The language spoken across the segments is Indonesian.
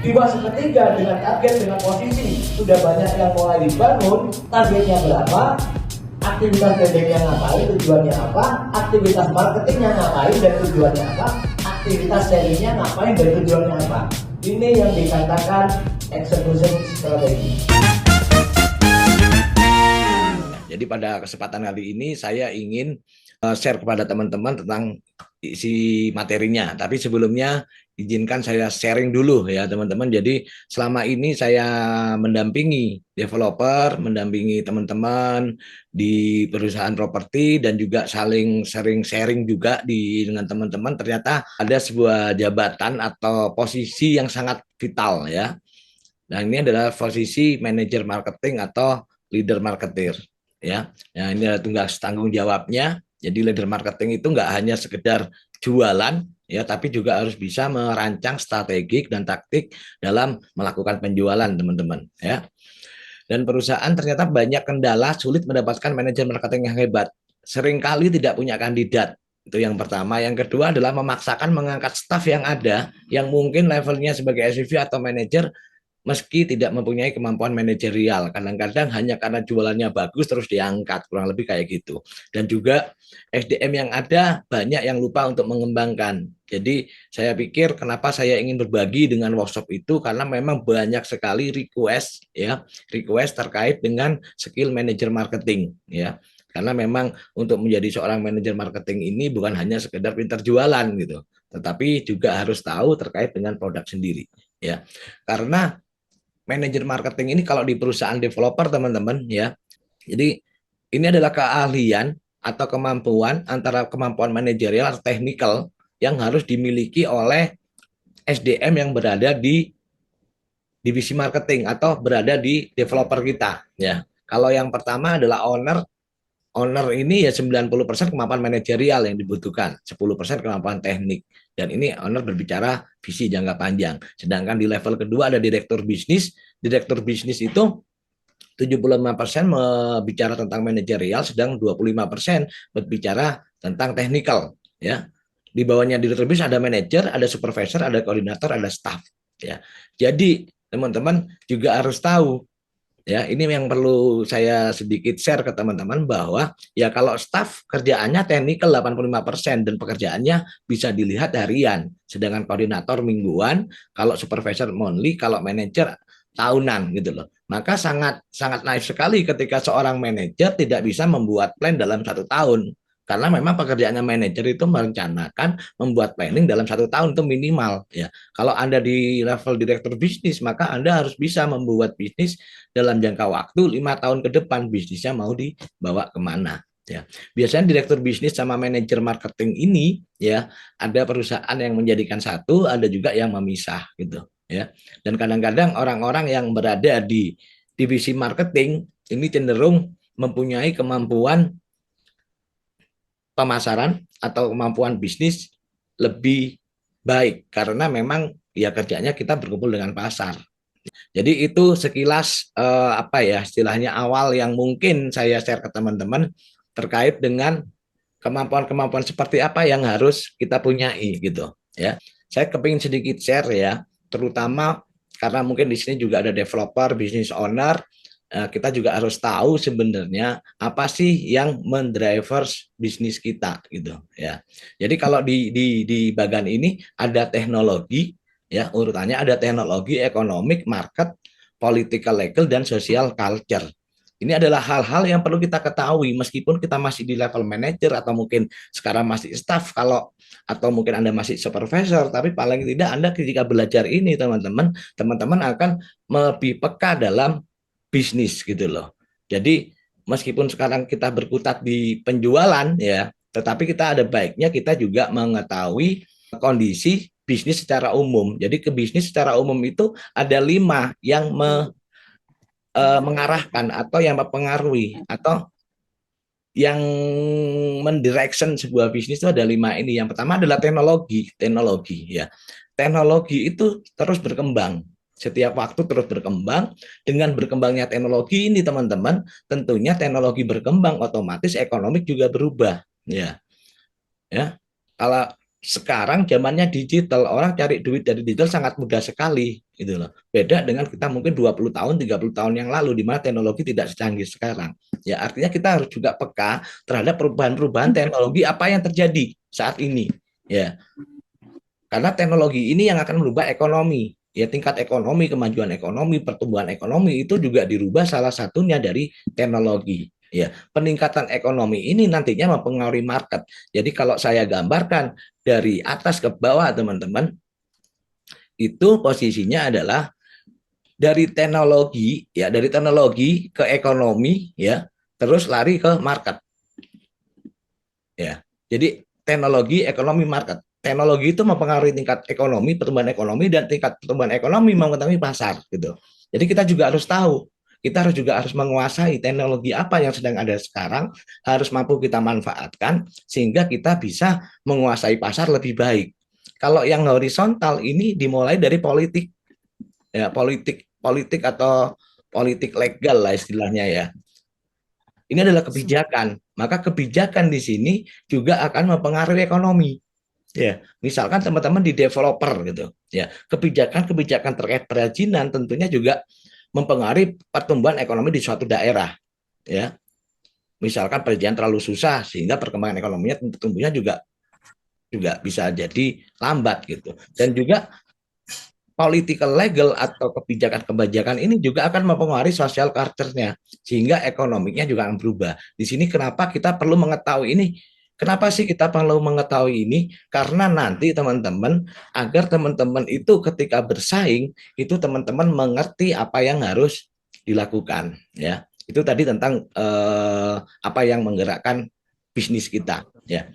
Di fase ketiga dengan target, dengan posisi sudah banyak yang mulai dibangun, targetnya berapa, aktivitas brandingnya ngapain, tujuannya apa, aktivitas marketingnya ngapain dan tujuannya apa, aktivitas sharingnya ngapain dan tujuannya apa. Ini yang dikatakan execution strategi. Jadi pada kesempatan kali ini saya ingin share kepada teman-teman tentang isi materinya. Tapi sebelumnya izinkan saya sharing dulu ya teman-teman. Jadi selama ini saya mendampingi developer, mendampingi teman-teman di perusahaan properti dan juga saling sharing juga dengan teman-teman. Ternyata ada sebuah jabatan atau posisi yang sangat vital ya. Nah ini adalah posisi manajer marketing atau leader marketer ya. Nah ini adalah tugas tanggung jawabnya. Jadi leader marketing itu nggak hanya sekedar jualan ya, tapi juga harus bisa merancang strategik dan taktik dalam melakukan penjualan teman-teman ya. Dan perusahaan ternyata banyak kendala, sulit mendapatkan manajer marketing yang hebat. Seringkali tidak punya kandidat. Itu yang pertama. Yang kedua adalah memaksakan mengangkat staf yang ada, yang mungkin levelnya sebagai SVP atau manajer, meski tidak mempunyai kemampuan manajerial. Kadang-kadang hanya karena jualannya bagus terus diangkat, kurang lebih kayak gitu. Dan juga SDM yang ada banyak yang lupa untuk mengembangkan. Jadi saya pikir kenapa saya ingin berbagi dengan workshop itu, karena memang banyak sekali request terkait dengan skill manajer marketing ya. Karena memang untuk menjadi seorang manajer marketing ini bukan hanya sekedar pintar jualan gitu, tetapi juga harus tahu terkait dengan produk sendiri ya. Karena manajer marketing ini kalau di perusahaan developer teman-teman ya, jadi ini adalah keahlian atau kemampuan antara kemampuan manajerial atau teknikal yang harus dimiliki oleh SDM yang berada di divisi marketing atau berada di developer kita ya. Kalau yang pertama adalah owner ini ya 90% kemampuan manajerial yang dibutuhkan, 10% kemampuan teknik. Dan ini owner berbicara visi jangka panjang. Sedangkan di level kedua ada direktur bisnis. Direktur bisnis itu 75% berbicara tentang manajerial, sedang 25% berbicara tentang teknikal. Ya. Di bawahnya direktur bisnis ada manajer, ada supervisor, ada koordinator, ada staff. Ya. Jadi teman-teman juga harus tahu ya, ini yang perlu saya sedikit share ke teman-teman bahwa ya kalau staff kerjaannya teknikal 85% dan pekerjaannya bisa dilihat harian, sedangkan koordinator mingguan, kalau supervisor monthly, kalau manajer tahunan gitu loh. Maka sangat sangat naif sekali ketika seorang manajer tidak bisa membuat plan dalam 1 tahun. Karena memang pekerjaannya manajer itu merencanakan membuat planning dalam 1 tahun itu minimal ya. Kalau Anda di level direktur bisnis, maka Anda harus bisa membuat bisnis dalam jangka waktu 5 tahun ke depan, bisnisnya mau dibawa kemana ya. Biasanya direktur bisnis sama manajer marketing ini ya, ada perusahaan yang menjadikan satu, ada juga yang memisah gitu ya. Dan kadang-kadang orang-orang yang berada di divisi marketing ini cenderung mempunyai kemampuan pemasaran atau kemampuan bisnis lebih baik karena memang ya kerjanya kita berkumpul dengan pasar. Jadi itu sekilas apa ya istilahnya awal yang mungkin saya share ke teman-teman terkait dengan kemampuan-kemampuan seperti apa yang harus kita punyai gitu ya. Saya kepingin sedikit share ya, terutama karena mungkin di sini juga ada developer, business owner, kita juga harus tahu sebenarnya apa sih yang mendrivers bisnis kita gitu ya. Jadi kalau di bagian ini ada teknologi ya, urutannya ada teknologi, economic, market, political, legal, dan social culture. Ini adalah hal-hal yang perlu kita ketahui meskipun kita masih di level manager atau mungkin sekarang masih staff kalau atau mungkin Anda masih supervisor, tapi paling tidak Anda ketika belajar ini teman-teman akan lebih peka dalam bisnis gitu loh. Jadi meskipun sekarang kita berkutat di penjualan ya, tetapi kita ada baiknya kita juga mengetahui kondisi bisnis secara umum. Jadi ke bisnis secara umum itu ada 5 yang mengarahkan atau yang mempengaruhi atau yang mendirection sebuah bisnis itu ada 5 ini. Yang pertama adalah teknologi ya. Teknologi itu terus berkembang. Setiap waktu terus berkembang. Dengan berkembangnya teknologi ini teman-teman, tentunya teknologi berkembang otomatis ekonomi juga berubah ya. Ya. Kalau sekarang zamannya digital, orang cari duit dari digital sangat mudah sekali. gitu loh. Beda dengan kita mungkin 20 tahun, 30 tahun yang lalu di mana teknologi tidak secanggih sekarang. Ya, artinya kita harus juga peka terhadap perubahan-perubahan teknologi apa yang terjadi saat ini. Ya, karena teknologi ini yang akan merubah ekonomi. Ya, tingkat ekonomi, kemajuan ekonomi, pertumbuhan ekonomi itu juga dirubah salah satunya dari teknologi. Ya, peningkatan ekonomi ini nantinya mempengaruhi market. Jadi kalau saya gambarkan dari atas ke bawah, teman-teman, itu posisinya adalah dari teknologi, ya, dari teknologi ke ekonomi, ya, terus lari ke market. Ya, jadi teknologi, ekonomi, market. Teknologi itu mempengaruhi tingkat ekonomi, pertumbuhan ekonomi, dan tingkat pertumbuhan ekonomi mempengaruhi pasar, gitu. Jadi kita juga harus tahu, kita harus menguasai teknologi apa yang sedang ada sekarang, harus mampu kita manfaatkan sehingga kita bisa menguasai pasar lebih baik. Kalau yang horizontal ini dimulai dari politik, ya, politik atau politik legal lah istilahnya, ya. Ini adalah kebijakan. Maka kebijakan di sini juga akan mempengaruhi ekonomi. Ya, misalkan teman-teman di developer gitu, ya, kebijakan-kebijakan terkait perizinan tentunya juga mempengaruhi pertumbuhan ekonomi di suatu daerah, ya. Misalkan perizinan terlalu susah sehingga perkembangan ekonominya tumbuhnya juga juga bisa jadi lambat gitu. Dan juga political legal atau kebijakan-kebijakan ini juga akan mempengaruhi social culture-nya sehingga ekonominya juga akan berubah. Di sini kenapa kita perlu mengetahui ini? Kenapa sih kita perlu mengetahui ini? Karena nanti teman-teman, agar teman-teman itu ketika bersaing itu teman-teman mengerti apa yang harus dilakukan, ya. Itu tadi tentang apa yang menggerakkan bisnis kita, ya.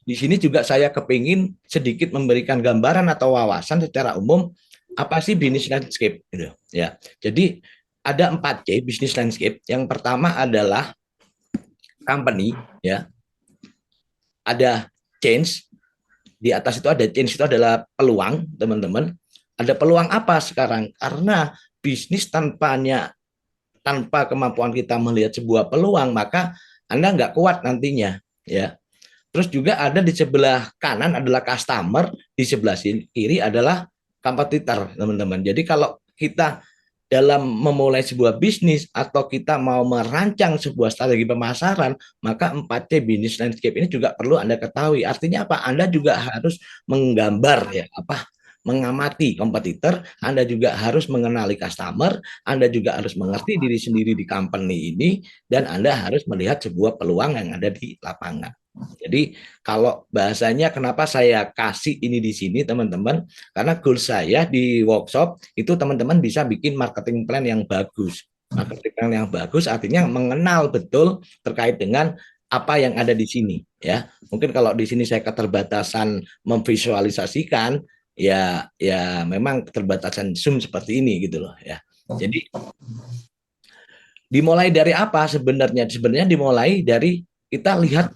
Di sini juga saya kepingin sedikit memberikan gambaran atau wawasan secara umum apa sih bisnis landscape gitu, ya. Jadi ada 4C bisnis landscape. Yang pertama adalah company, ya. Ada change, di atas itu ada change, itu adalah peluang, teman-teman. Ada peluang apa sekarang? Karena bisnis tanpa kemampuan kita melihat sebuah peluang, maka Anda nggak kuat nantinya, ya. Terus juga ada di sebelah kanan adalah customer, di sebelah kiri adalah kompetitor, teman-teman. Jadi kalau kita dalam memulai sebuah bisnis atau kita mau merancang sebuah strategi pemasaran, maka 4C bisnis landscape ini juga perlu Anda ketahui. Artinya apa? Anda juga harus menggambar, ya, mengamati kompetitor, Anda juga harus mengenali customer, Anda juga harus mengerti diri sendiri di company ini, dan Anda harus melihat sebuah peluang yang ada di lapangan. Jadi kalau bahasanya kenapa saya kasih ini di sini teman-teman, karena goal saya di workshop itu teman-teman bisa bikin marketing plan yang bagus. Marketing plan yang bagus artinya mengenal betul terkait dengan apa yang ada di sini, ya. Mungkin kalau di sini saya keterbatasan memvisualisasikan, ya memang keterbatasan Zoom seperti ini gitu loh, ya. Jadi dimulai dari apa sebenarnya? Sebenarnya dimulai dari kita lihat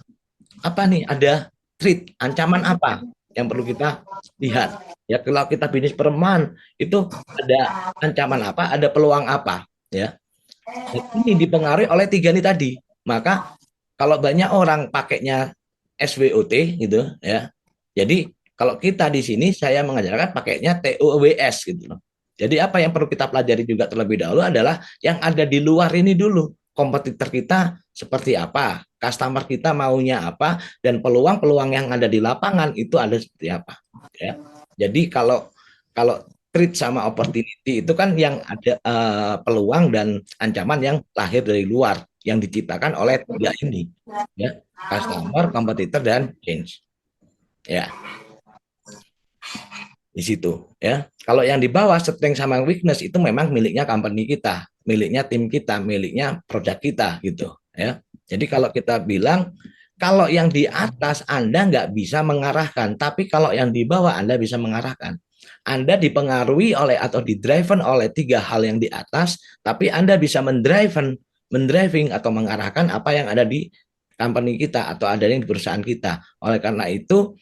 apa nih, ada threat, ancaman apa yang perlu kita lihat, ya. Kalau kita bisnis perumahan itu ada ancaman apa, ada peluang apa, ya. Dan ini dipengaruhi oleh 3 ini tadi. Maka kalau banyak orang pakainya SWOT gitu, ya, jadi kalau kita di sini saya mengajarkan pakainya TOWS gitu loh. Jadi apa yang perlu kita pelajari juga terlebih dahulu adalah yang ada di luar ini dulu, kompetitor kita seperti apa, customer kita maunya apa, dan peluang-peluang yang ada di lapangan itu ada seperti apa, ya. Jadi kalau threat sama opportunity itu kan yang ada peluang dan ancaman yang lahir dari luar yang diciptakan oleh 3 ini, ya, customer, kompetitor, dan change, ya. Di situ, ya. Kalau yang di bawah strength sama weakness itu memang miliknya company kita, miliknya tim kita, miliknya produk kita gitu, ya. Jadi kalau kita bilang kalau yang di atas Anda nggak bisa mengarahkan, tapi kalau yang di bawah Anda bisa mengarahkan. Anda dipengaruhi oleh atau didriven oleh 3 hal yang di atas, tapi Anda bisa mendriving atau mengarahkan apa yang ada di company kita atau ada yang di perusahaan kita. Oleh karena itu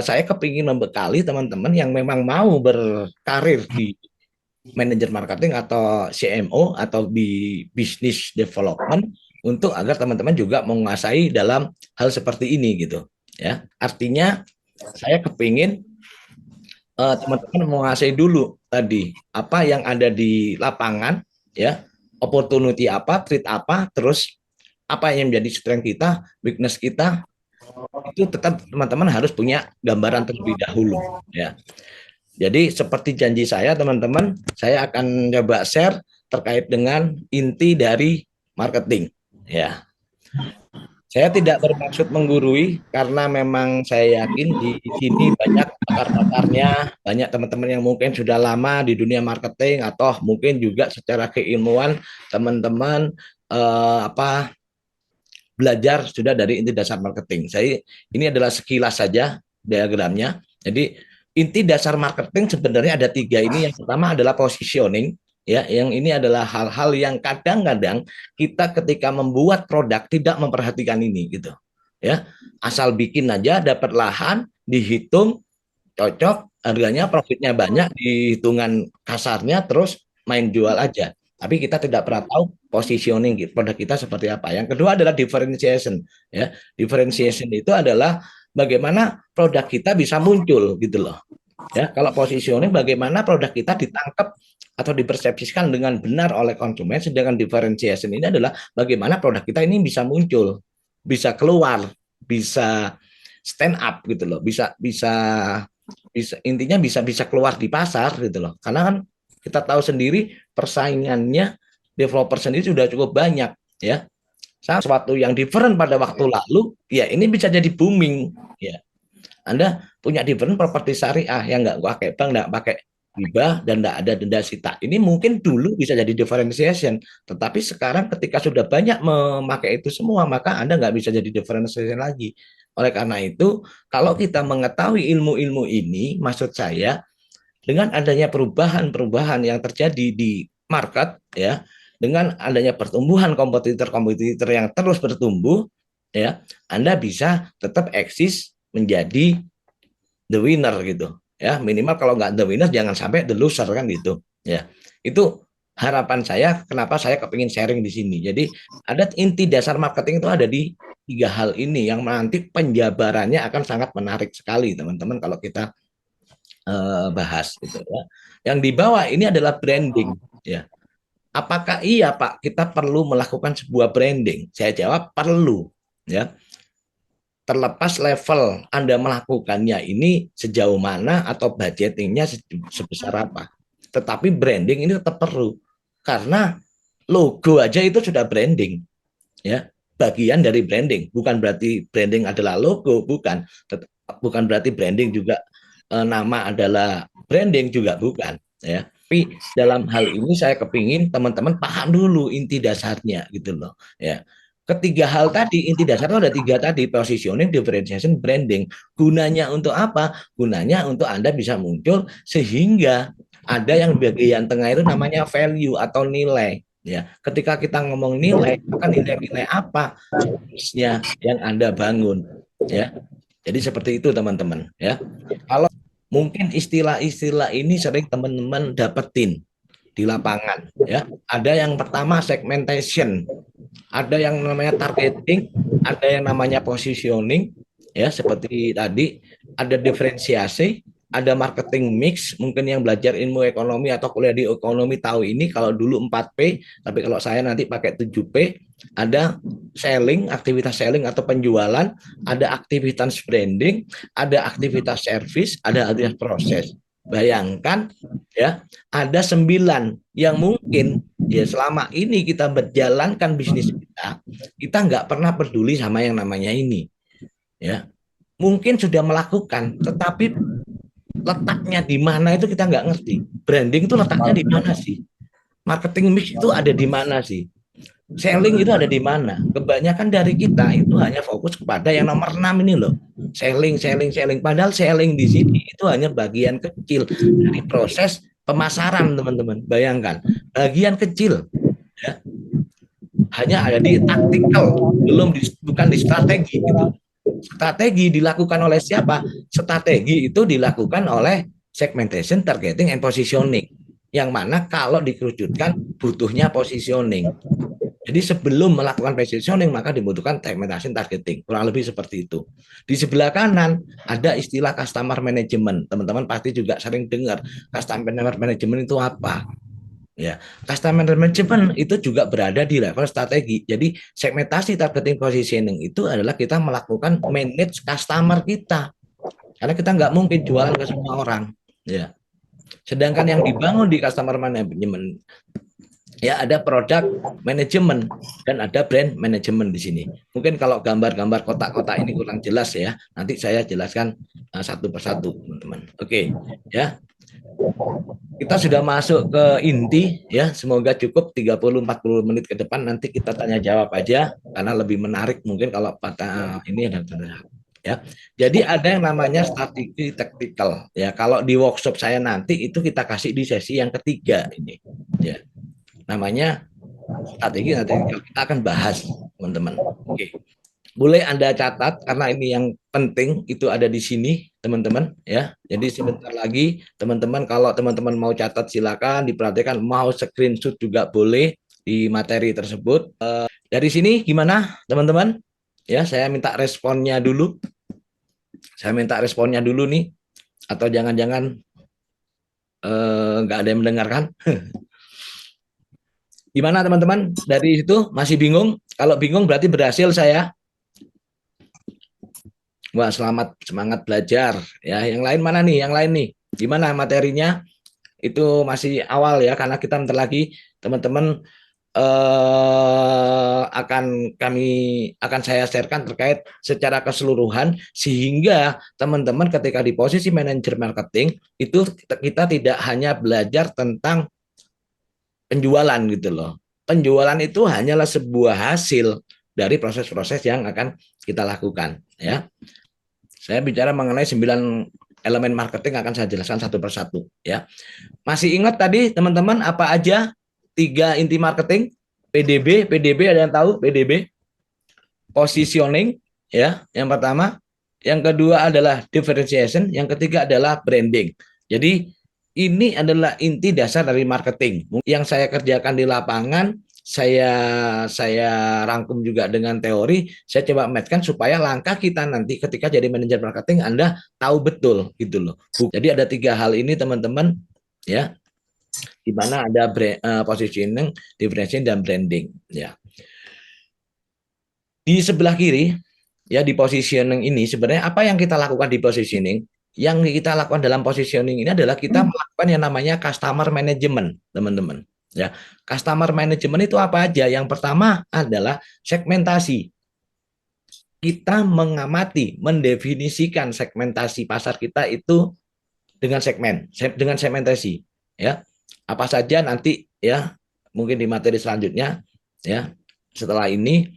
saya kepingin membekali teman-teman yang memang mau berkarir di manajer marketing atau CMO atau di business development untuk agar teman-teman juga menguasai dalam hal seperti ini gitu, ya. Artinya saya kepingin teman-teman menguasai dulu tadi apa yang ada di lapangan, ya, opportunity apa, treat apa, terus apa yang menjadi strength kita, weakness kita, itu tetap teman-teman harus punya gambaran terlebih dahulu, ya. Jadi seperti janji saya teman-teman, saya akan coba share terkait dengan inti dari marketing, ya. Saya tidak bermaksud menggurui karena memang saya yakin di sini banyak pakar-pakarnya, banyak teman-teman yang mungkin sudah lama di dunia marketing atau mungkin juga secara keilmuan teman-teman belajar sudah dari inti dasar marketing. Saya ini adalah sekilas saja diagramnya. Jadi inti dasar marketing sebenarnya ada tiga ini. Yang pertama adalah positioning, ya. Yang ini adalah hal-hal yang kadang-kadang kita ketika membuat produk tidak memperhatikan ini, gitu. Ya, asal bikin aja dapat lahan, dihitung cocok, harganya profitnya banyak, di hitungan kasarnya, terus main jual aja. Tapi kita tidak pernah tahu positioning produk kita seperti apa. Yang kedua adalah differentiation, ya. Differentiation itu adalah bagaimana produk kita bisa muncul, gitu loh. Ya, kalau positioning bagaimana produk kita ditangkap atau dipersepsikan dengan benar oleh konsumen, sedangkan differentiation ini adalah bagaimana produk kita ini bisa muncul, bisa keluar, bisa stand up, gitu loh, bisa bisa bisa intinya bisa keluar di pasar, gitu loh. Karena kan kita tahu sendiri persaingannya developer sendiri sudah cukup banyak, ya. Sesuatu yang different pada waktu lalu, ya ini bisa jadi booming, ya. Anda punya different properti syariah yang nggak pakai bank, nggak pakai riba, dan nggak ada denda sita. Ini mungkin dulu bisa jadi differentiation, tetapi sekarang ketika sudah banyak memakai itu semua, maka Anda nggak bisa jadi differentiation lagi. Oleh karena itu, kalau kita mengetahui ilmu-ilmu ini, maksud saya, dengan adanya perubahan-perubahan yang terjadi di market, ya, dengan adanya pertumbuhan kompetitor-kompetitor yang terus bertumbuh, ya, Anda bisa tetap eksis menjadi the winner, gitu, ya. Minimal kalau nggak the winner jangan sampai the loser, kan, gitu, ya. Itu harapan saya, kenapa saya kepingin sharing di sini. Jadi ada inti dasar marketing itu ada di tiga hal ini yang nanti penjabarannya akan sangat menarik sekali, teman-teman, kalau kita bahas, gitu, ya. Yang di bawah ini adalah branding, ya. Apakah iya Pak kita perlu melakukan sebuah branding? Saya jawab perlu, ya. Terlepas level Anda melakukannya ini sejauh mana atau budgetingnya sebesar apa. Tetapi branding ini tetap perlu. Karena logo aja itu sudah branding, ya. Bagian dari branding. Bukan berarti branding adalah logo, bukan. Bukan berarti branding juga nama adalah branding, juga bukan, ya. Tapi dalam hal ini saya kepingin teman-teman paham dulu inti dasarnya, gitu loh, ya. Ketiga hal tadi, inti dasar itu ada tiga tadi: positioning, differentiation, branding. Gunanya untuk apa? Gunanya untuk Anda bisa muncul, sehingga ada yang bagian tengah itu namanya value atau nilai, ya. Ketika kita ngomong nilai, maka nilai-nilai apa yang Anda bangun, ya. Jadi seperti itu, teman-teman, ya. Kalau mungkin istilah-istilah ini sering teman-teman dapetin di lapangan, ya. Ada yang pertama segmentation, ada yang namanya targeting, ada yang namanya positioning, ya, seperti tadi, ada diferensiasi, ada marketing mix. Mungkin yang belajar ilmu ekonomi atau kuliah di ekonomi tahu ini, kalau dulu 4P, tapi kalau saya nanti pakai 7P. Ada selling, aktivitas selling atau penjualan, ada aktivitas branding, ada aktivitas service, ada aktivitas proses. Bayangkan, ya, ada 9 yang mungkin, ya, selama ini kita berjalankan bisnis kita nggak pernah peduli sama yang namanya ini, ya. Mungkin sudah melakukan, tetapi letaknya di mana itu kita nggak ngerti. Branding itu letaknya di mana sih? Marketing mix itu ada di mana sih? Selling itu ada di mana? Kebanyakan dari kita itu hanya fokus kepada yang nomor 6 ini loh. Selling, selling, selling. Padahal selling di sini itu hanya bagian kecil dari proses pemasaran, teman-teman. Bayangkan, bagian kecil, ya. Hanya ada di taktikal, bukan di strategi, gitu. Strategi dilakukan oleh siapa? Strategi itu dilakukan oleh segmentation, targeting, and positioning. Yang mana kalau dikerucutkan butuhnya positioning. Jadi sebelum melakukan positioning maka dibutuhkan segmentation targeting. Kurang lebih seperti itu. Di sebelah kanan ada istilah customer management. Teman-teman pasti juga sering dengar customer management itu apa. Ya, customer management itu juga berada di level strategi. Jadi segmentasi targeting positioning itu adalah kita melakukan manage customer kita. Karena kita nggak mungkin jualan ke semua orang. Ya. Sedangkan yang dibangun di customer management ya ada produk manajemen dan ada brand manajemen di sini. Mungkin kalau gambar-gambar kotak-kotak ini kurang jelas ya, nanti saya jelaskan satu persatu, teman-teman. Oke, ya. Kita sudah masuk ke inti ya, semoga cukup 30-40 menit ke depan nanti kita tanya jawab aja karena lebih menarik mungkin kalau ini ada ya. Jadi ada yang namanya strategi taktikal ya. Kalau di workshop saya nanti itu kita kasih di sesi yang ketiga ini. Ya. Namanya strategi nanti kita akan bahas, teman-teman. Oke. Boleh Anda catat karena ini yang penting itu ada di sini, teman-teman ya. Jadi sebentar lagi teman-teman kalau teman-teman mau catat silakan diperhatikan, mau screenshot juga boleh di materi tersebut. Dari sini gimana, teman-teman? Ya, saya minta responnya dulu. Saya minta responnya dulu nih atau jangan-jangan nggak ada yang mendengarkan. Gimana teman-teman? Dari itu masih bingung? Kalau bingung berarti berhasil saya. Wah, selamat, semangat belajar. Ya, yang lain mana nih? Yang lain nih. Gimana materinya? Itu masih awal ya, karena kita bentar lagi teman-teman akan saya sharekan terkait secara keseluruhan sehingga teman-teman ketika di posisi manajer marketing itu kita tidak hanya belajar tentang penjualan gitu loh. Penjualan itu hanyalah sebuah hasil dari proses-proses yang akan kita lakukan ya. Saya bicara mengenai 9 elemen marketing akan saya jelaskan satu persatu ya. Masih ingat tadi teman-teman apa aja 3 inti marketing? PDB ada yang tahu PDB? Positioning ya, yang pertama. Yang kedua adalah differentiation, yang ketiga adalah branding. Jadi ini adalah inti dasar dari marketing. Yang saya kerjakan di lapangan, saya rangkum juga dengan teori, saya coba matchkan supaya langkah kita nanti ketika jadi manajer marketing Anda tahu betul gitu loh. Jadi ada 3 hal ini teman-teman ya, di mana ada positioning, differentiation dan branding ya. Di sebelah kiri ya di positioning ini sebenarnya apa yang kita lakukan di positioning? Yang kita lakukan dalam positioning ini adalah kita melakukan yang namanya customer management, teman-teman. Ya, customer management itu apa aja? Yang pertama adalah segmentasi. Kita mengamati, mendefinisikan segmentasi pasar kita itu dengan dengan segmentasi. Ya, apa saja nanti ya mungkin di materi selanjutnya ya setelah ini.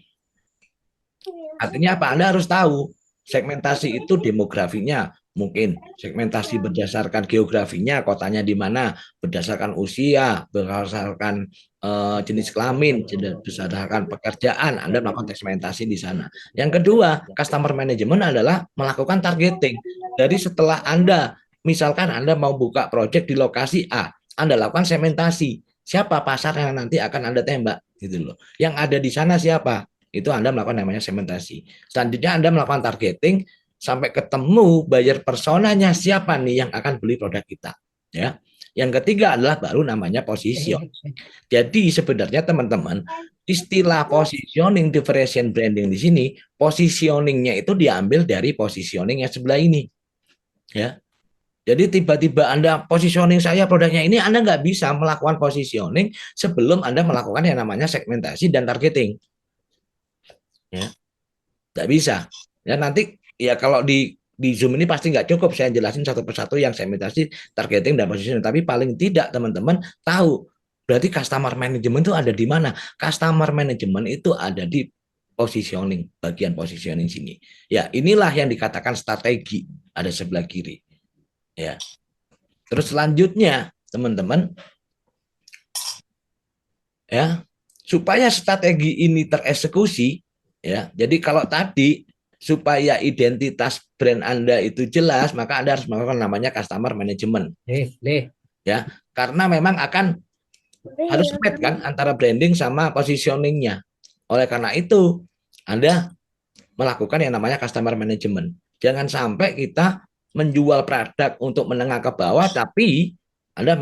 Artinya apa? Anda harus tahu segmentasi itu demografinya, mungkin segmentasi berdasarkan geografinya, kotanya di mana, berdasarkan usia, berdasarkan jenis kelamin, berdasarkan pekerjaan, Anda melakukan segmentasi di sana. Yang kedua, customer management adalah melakukan targeting. Dari setelah Anda, misalkan Anda mau buka proyek di lokasi A, Anda lakukan segmentasi. Siapa pasar yang nanti akan Anda tembak? Gitu loh. Yang ada di sana siapa? Itu Anda melakukan namanya segmentasi. Selanjutnya Anda melakukan targeting sampai ketemu buyer personanya siapa nih yang akan beli produk kita. Ya. Yang ketiga adalah baru namanya position. Jadi sebenarnya teman-teman istilah positioning, differentiation, branding di sini positioningnya itu diambil dari positioning yang sebelah ini. Ya. Jadi tiba-tiba Anda positioning saya produknya ini, Anda nggak bisa melakukan positioning sebelum Anda melakukan yang namanya segmentasi dan targeting. Ya, nggak bisa. Ya nanti ya kalau di Zoom ini pasti nggak cukup saya jelasin satu persatu yang segmentasi, targeting dan positioning. Tapi paling tidak teman-teman tahu berarti customer management itu ada di mana? Customer management itu ada di positioning, bagian positioning sini. Ya inilah yang dikatakan strategi ada sebelah kiri. Ya. Terus selanjutnya teman-teman ya supaya strategi ini tereksekusi ya. Jadi kalau tadi supaya identitas brand Anda itu jelas, maka Anda harus melakukan namanya customer management. Ya, karena memang akan Harus match kan antara branding sama positioningnya. Oleh karena itu, Anda melakukan yang namanya customer management. Jangan sampai kita menjual produk untuk menengah ke bawah, tapi Anda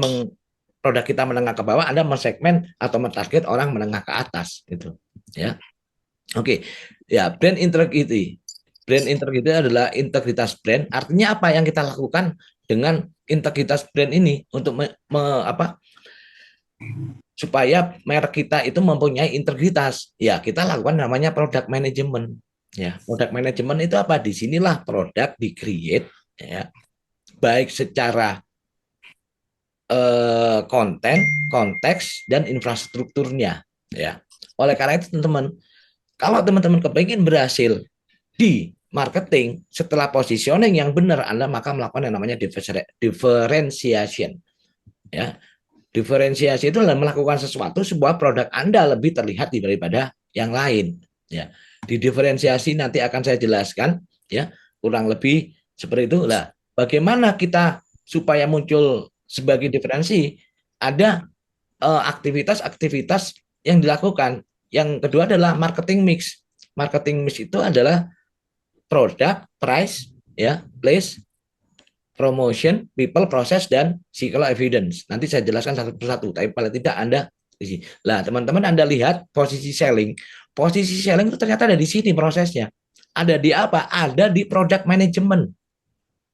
produk kita menengah ke bawah, Anda mensegmen atau mentarget orang menengah ke atas, gitu. Ya, oke. Ya, brand integrity. Brand integrity adalah integritas brand. Artinya apa yang kita lakukan dengan integritas brand ini untuk supaya merek kita itu mempunyai integritas. Ya, kita lakukan namanya product management. Ya, product management itu apa? Disinilah produk di-create, ya, baik secara konten, konteks, dan infrastrukturnya. Ya, oleh karena itu teman-teman, kalau teman-teman kepingin berhasil di marketing setelah positioning yang benar, Anda maka melakukan yang namanya differentiation. Ya, diferensiasi itu adalah melakukan sesuatu sebuah produk Anda lebih terlihat daripada yang lain. Ya, di diferensiasi nanti akan saya jelaskan, ya, kurang lebih seperti itu lah. Bagaimana kita supaya muncul sebagai diferensi? Ada aktivitas-aktivitas yang dilakukan. Yang kedua adalah marketing mix. Marketing mix itu adalah produk, price, ya, place, promotion, people, process, dan psychological evidence. Nanti saya jelaskan satu persatu, tapi paling tidak Anda di sini. Lah, teman-teman Anda lihat posisi selling. Posisi selling itu ternyata ada di sini prosesnya. Ada di apa? Ada di product management.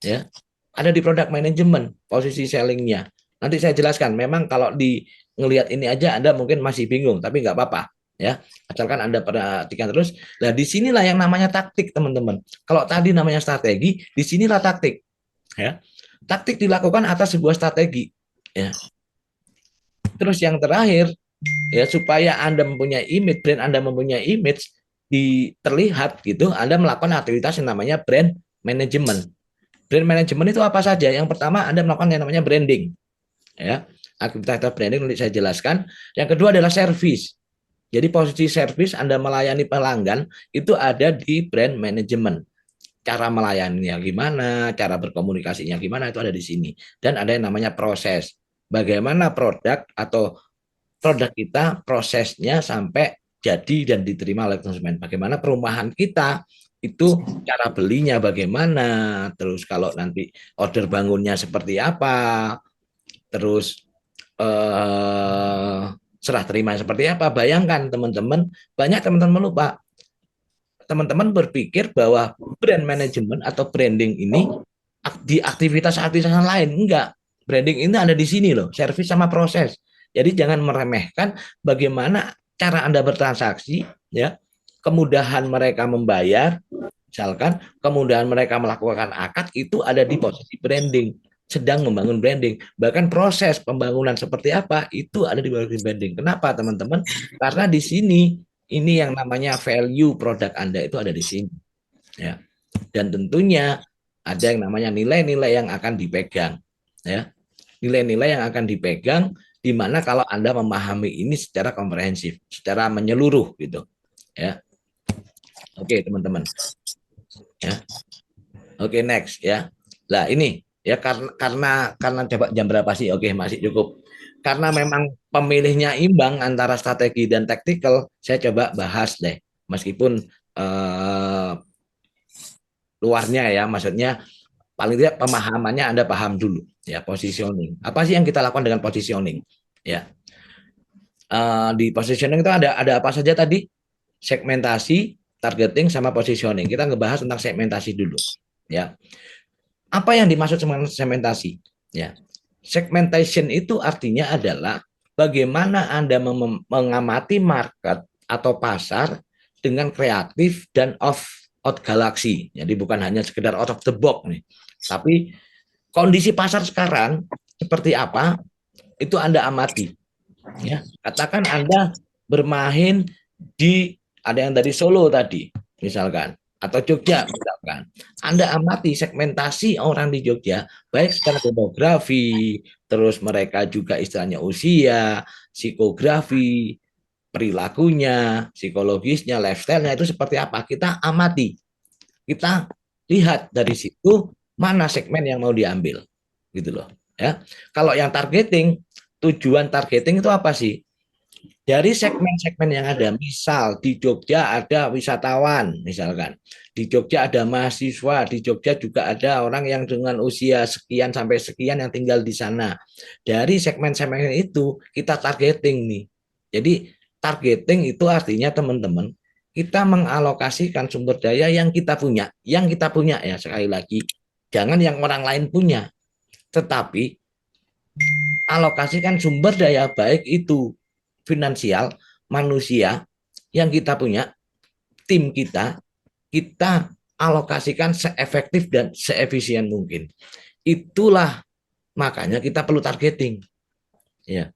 Ya. Ada di product management posisi sellingnya. Nanti saya jelaskan. Memang kalau di ngelihat ini aja Anda mungkin masih bingung, tapi nggak apa-apa. Ya, asalkan Anda perhatikan terus. Nah, disinilah yang namanya taktik, teman-teman. Kalau tadi namanya strategi, disinilah taktik. Ya, taktik dilakukan atas sebuah strategi. Ya, terus yang terakhir, ya, supaya Anda mempunyai image, brand Anda mempunyai image terlihat gitu, Anda melakukan aktivitas yang namanya brand management. Brand management itu apa saja? Yang pertama, Anda melakukan yang namanya branding. Ya, aktivitas branding nanti saya jelaskan. Yang kedua adalah service. Jadi posisi service Anda melayani pelanggan itu ada di brand management. Cara melayaninya gimana, cara berkomunikasinya gimana, itu ada di sini. Dan ada yang namanya proses. Bagaimana produk atau produk kita prosesnya sampai jadi dan diterima oleh konsumen. Bagaimana perumahan kita itu cara belinya bagaimana, terus kalau nanti order bangunnya seperti apa, terus serah terima seperti apa. Bayangkan teman-teman, banyak teman-teman lupa. Teman-teman berpikir bahwa brand management atau branding ini di aktivitas-aktivitas lain. Enggak. Branding ini ada di sini loh, service sama proses. Jadi jangan meremehkan bagaimana cara Anda bertransaksi, ya, kemudahan mereka membayar, misalkan kemudahan mereka melakukan akad, itu ada di posisi branding, sedang membangun branding. Bahkan proses pembangunan seperti apa itu ada di posisi branding. Kenapa teman-teman? Karena di sini ini yang namanya value produk Anda itu ada di sini, ya. Dan tentunya ada yang namanya nilai-nilai yang akan dipegang, ya. Nilai-nilai yang akan dipegang di mana kalau Anda memahami ini secara komprehensif, secara menyeluruh gitu, ya. Oke, teman-teman. Ya. Oke, next, ya. Lah ini ya karena coba jam berapa sih? Oke, masih cukup. Karena memang pemilihnya imbang antara strategi dan taktikal, saya coba bahas deh. Meskipun luarnya ya, maksudnya paling tidak pemahamannya Anda paham dulu ya, positioning. Apa sih yang kita lakukan dengan positioning? Ya. Di positioning itu ada apa saja tadi? Segmentasi, targeting, sama positioning. Kita ngebahas tentang segmentasi dulu. Ya. Apa yang dimaksud segmentasi? Ya. Segmentation itu artinya adalah bagaimana Anda mengamati market atau pasar dengan kreatif dan out galaxy. Jadi bukan hanya sekedar out of the box nih. Tapi kondisi pasar sekarang seperti apa itu Anda amati. Ya, katakan Anda bermain di ada yang dari Solo tadi, misalkan, atau Jogja, misalkan. Anda amati segmentasi orang di Jogja, baik secara demografi, terus mereka juga istilahnya usia, psikografi, perilakunya, psikologisnya, lifestyle-nya itu seperti apa. Kita amati, kita lihat dari situ mana segmen yang mau diambil, gitu loh. Ya, kalau yang targeting tujuan targeting itu apa sih? Dari segmen-segmen yang ada, misal di Jogja ada wisatawan, misalkan di Jogja ada mahasiswa, di Jogja juga ada orang yang dengan usia sekian sampai sekian yang tinggal di sana. Dari segmen-segmen itu kita targeting nih. Jadi targeting itu artinya teman-teman, kita mengalokasikan sumber daya yang kita punya ya, sekali lagi, jangan yang orang lain punya, tetapi alokasikan sumber daya baik itu finansial, manusia yang kita punya, tim kita alokasikan seefektif dan seefisien mungkin. Itulah makanya kita perlu targeting. Ya.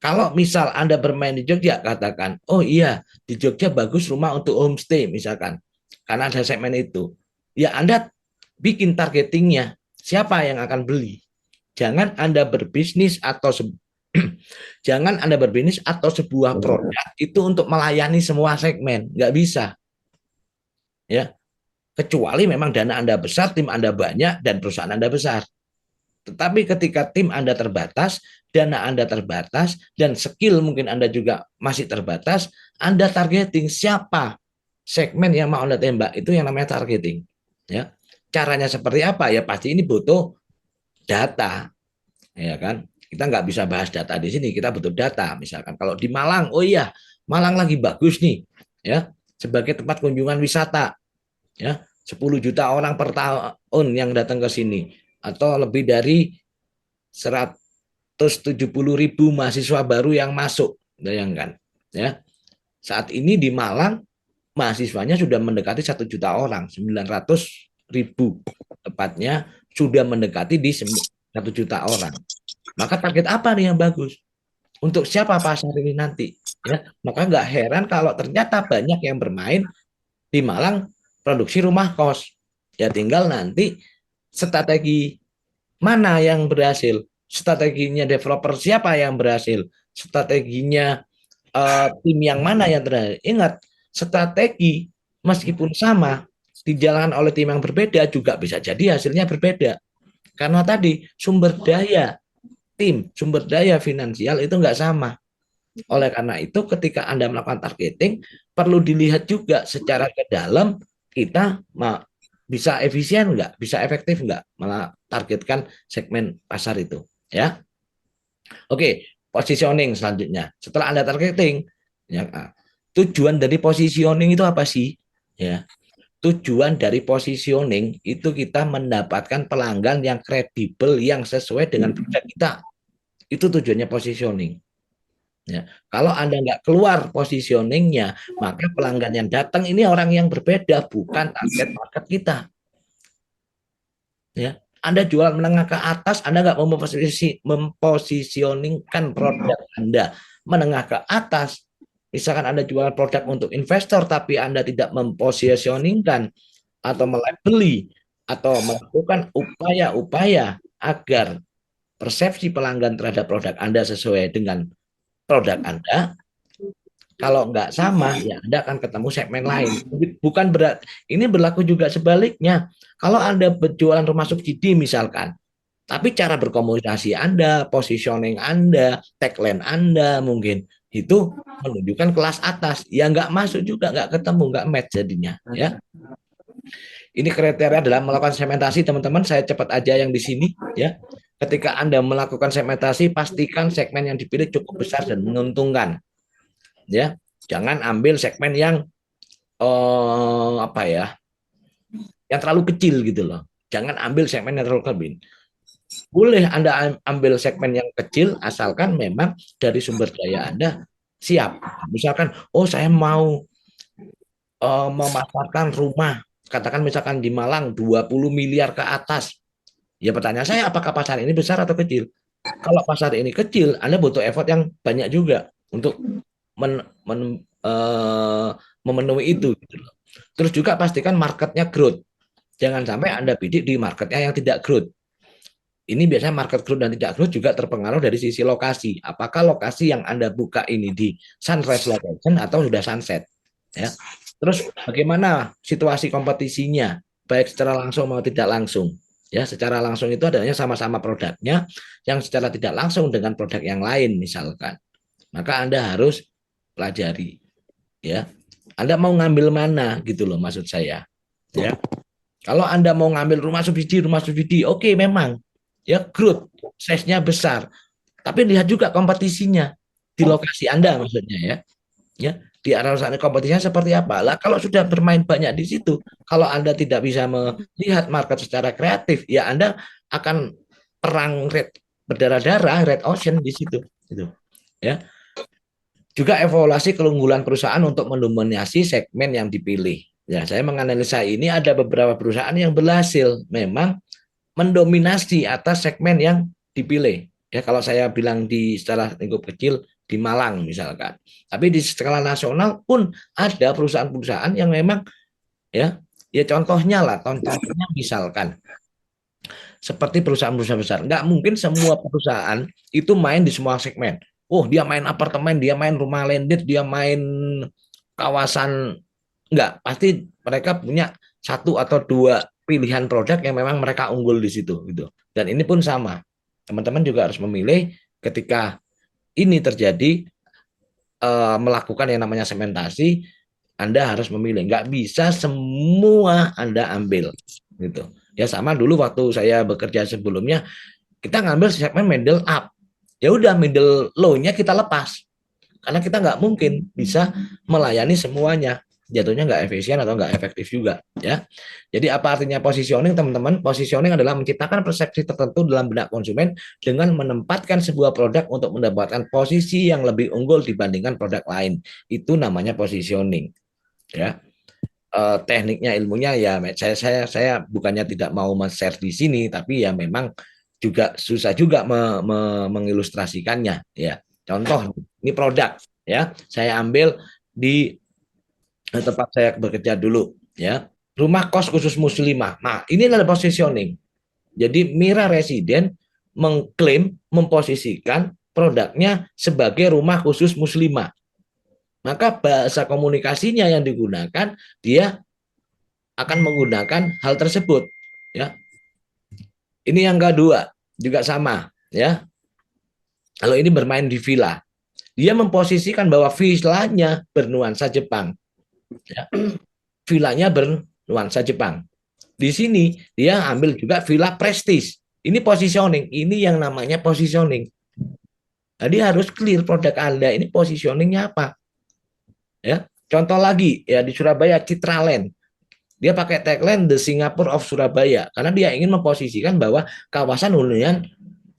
Kalau misal Anda bermain di Jogja, katakan, oh iya, di Jogja bagus rumah untuk homestay misalkan, karena ada segmen itu. Ya Anda bikin targetingnya, siapa yang akan beli. Jangan Anda berbisnis atau jangan Anda berbisnis atau sebuah produk itu untuk melayani semua segmen, nggak bisa. Ya, kecuali memang dana Anda besar, tim Anda banyak, dan perusahaan Anda besar. Tetapi ketika tim Anda terbatas, dana Anda terbatas, dan skill mungkin Anda juga masih terbatas, Anda targeting siapa segmen yang mau Anda tembak, itu yang namanya targeting. Ya, caranya seperti apa? Ya pasti ini butuh data, ya kan? Kita nggak bisa bahas data di sini, kita butuh data. Misalkan kalau di Malang, oh iya, Malang lagi bagus nih, ya, sebagai tempat kunjungan wisata, ya, 10 juta orang per tahun yang datang ke sini, atau lebih dari 170.000 mahasiswa baru yang masuk, bayangkan, ya. Saat ini di Malang mahasiswanya sudah mendekati 1 juta orang, 900.000 tepatnya sudah mendekati di 1 juta orang. Maka target apa nih yang bagus? Untuk siapa pasar ini nanti? Ya, maka nggak heran kalau ternyata banyak yang bermain di Malang produksi rumah kos. Ya tinggal nanti strategi mana yang berhasil, strateginya developer siapa yang berhasil, strateginya tim yang mana yang berhasil. Ingat, strategi meskipun sama dijalankan oleh tim yang berbeda juga bisa jadi hasilnya berbeda. Karena tadi sumber daya tim, sumber daya finansial itu nggak sama. Oleh karena itu, ketika Anda melakukan targeting, perlu dilihat juga secara ke dalam, kita bisa efisien nggak, bisa efektif nggak, malah targetkan segmen pasar itu. Ya, oke, positioning selanjutnya. Setelah Anda targeting, ya, tujuan dari positioning itu apa sih? Ya, tujuan dari positioning itu kita mendapatkan pelanggan yang kredibel, yang sesuai dengan produk kita. Itu tujuannya positioning. Ya. Kalau Anda nggak keluar positioningnya, maka pelanggan yang datang ini orang yang berbeda, bukan target market kita. Ya. Anda jual menengah ke atas, Anda nggak mau mempositioningkan produk Anda menengah ke atas. Misalkan Anda jual produk untuk investor, tapi Anda tidak mempositioningkan atau melabeli atau melakukan upaya-upaya agar persepsi pelanggan terhadap produk Anda sesuai dengan produk Anda, kalau nggak sama, ya Anda akan ketemu segmen lain. Bukan berat. Ini berlaku juga sebaliknya. Kalau Anda berjualan rumah subsidi misalkan, tapi cara berkomunikasi Anda, positioning Anda, tagline Anda mungkin itu menunjukkan kelas atas, ya nggak masuk juga, nggak ketemu, nggak match jadinya. Ya, ini kriteria dalam melakukan segmentasi, teman-teman. Saya cepat aja yang di sini, ya. Ketika Anda melakukan segmentasi, pastikan segmen yang dipilih cukup besar dan menguntungkan. Ya, jangan ambil segmen yang apa ya, yang terlalu kecil gitu loh. Jangan ambil segmen yang terlalu kecil. Boleh Anda ambil segmen yang kecil asalkan memang dari sumber daya Anda siap. Misalkan, oh saya mau memasarkan rumah, katakan misalkan di Malang 20 miliar ke atas. Ya pertanyaan saya, apakah pasar ini besar atau kecil? Kalau pasar ini kecil, Anda butuh effort yang banyak juga untuk memenuhi itu. Terus juga pastikan marketnya growth. Jangan sampai Anda bidik di marketnya yang tidak growth. Ini biasanya market growth dan tidak growth juga terpengaruh dari sisi lokasi. Apakah lokasi yang Anda buka ini di sunrise location atau sudah sunset? Ya. Terus bagaimana situasi kompetisinya, baik secara langsung maupun tidak langsung? Ya, secara langsung itu adanya sama-sama produknya, yang secara tidak langsung dengan produk yang lain misalkan. Maka Anda harus pelajari, ya. Anda mau ngambil mana gitu loh maksud saya. Ya. Kalau Anda mau ngambil rumah subsidi, oke memang ya growth, size-nya besar. Tapi lihat juga kompetisinya di lokasi Anda maksudnya ya. Ya, di arah sana kompetisinya seperti apa. Lah kalau sudah bermain banyak di situ, kalau Anda tidak bisa melihat market secara kreatif, ya Anda akan perang red berdarah-darah, red ocean di situ gitu. Ya. Juga evaluasi keunggulan perusahaan untuk mendominasi segmen yang dipilih. Ya, saya menganalisa ini ada beberapa perusahaan yang berhasil memang mendominasi atas segmen yang dipilih. Ya, kalau saya bilang di secara lingkup kecil di Malang misalkan. Tapi di skala nasional pun ada perusahaan-perusahaan yang memang ya, ya contohnya lah, contohnya misalkan seperti perusahaan-perusahaan besar. Nggak mungkin semua perusahaan itu main di semua segmen. Oh, dia main apartemen, dia main rumah landed, dia main kawasan. Enggak, pasti mereka punya satu atau dua pilihan produk yang memang mereka unggul di situ gitu. Dan ini pun sama. Teman-teman juga harus memilih ketika ini terjadi melakukan yang namanya sementasi, Anda harus memilih. Nggak bisa semua Anda ambil gitu. Ya sama dulu waktu saya bekerja sebelumnya, kita ngambil segmen middle up. Ya udah middle low-nya kita lepas. Karena kita nggak mungkin bisa melayani semuanya, jatuhnya nggak efisien atau nggak efektif juga ya. Jadi apa artinya positioning teman-teman? Positioning adalah menciptakan persepsi tertentu dalam benak konsumen dengan menempatkan sebuah produk untuk mendapatkan posisi yang lebih unggul dibandingkan produk lain. Itu namanya positioning ya. Tekniknya ilmunya ya saya bukannya tidak mau men-share di sini, tapi ya memang juga susah juga mengilustrasikannya ya. Contoh ini produk ya, saya ambil di tempat saya bekerja dulu ya. Rumah kos khusus muslimah. Nah, ini adalah positioning. Jadi Mira Residen mengklaim memposisikan produknya sebagai rumah khusus muslimah. Maka bahasa komunikasinya yang digunakan dia akan menggunakan hal tersebut ya. Ini yang kedua juga sama ya. Kalau ini bermain di villa, dia memposisikan bahwa villanya bernuansa Jepang. Ya. Villanya bernuansa Jepang. Di sini dia ambil juga villa prestis. Ini positioning, ini yang namanya positioning. Jadi harus clear produk Anda ini positioningnya apa. Ya, contoh lagi ya di Surabaya Citraland. Dia pakai tagline The Singapore of Surabaya karena dia ingin memposisikan bahwa kawasan hunian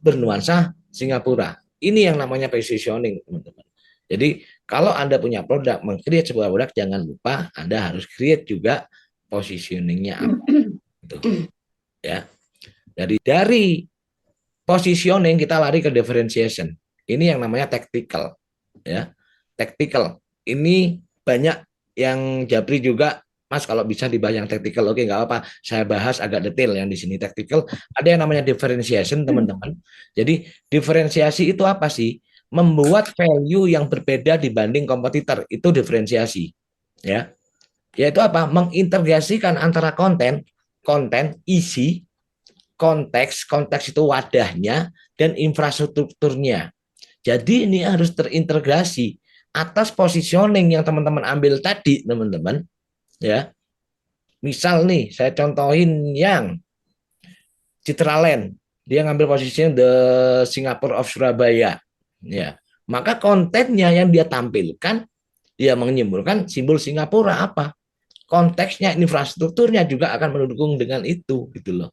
bernuansa Singapura. Ini yang namanya positioning, teman-teman. Jadi kalau Anda punya produk, meng-create sebuah produk, jangan lupa Anda harus create juga positioningnya apa. Gitu. Ya. Dari positioning kita lari ke differentiation. Ini yang namanya tactical. Ya. Tactical. Ini banyak yang Japri juga, Mas kalau bisa dibahas yang tactical, oke nggak apa, saya bahas agak detail yang di sini tactical. Ada yang namanya differentiation teman-teman. Jadi diferensiasi itu apa sih? Membuat value yang berbeda dibanding kompetitor itu diferensiasi, ya. Yaitu apa? Mengintegrasikan antara konten, isi, konteks itu wadahnya dan infrastrukturnya. Jadi ini harus terintegrasi atas positioning yang teman-teman ambil tadi, teman-teman. Ya, misal nih, saya contohin yang Citraland, dia ngambil posisinya The Singapore of Surabaya. Ya, maka kontennya yang dia tampilkan, dia menyimpulkan simbol Singapura apa? Konteksnya, infrastrukturnya juga akan mendukung dengan itu, gitu loh.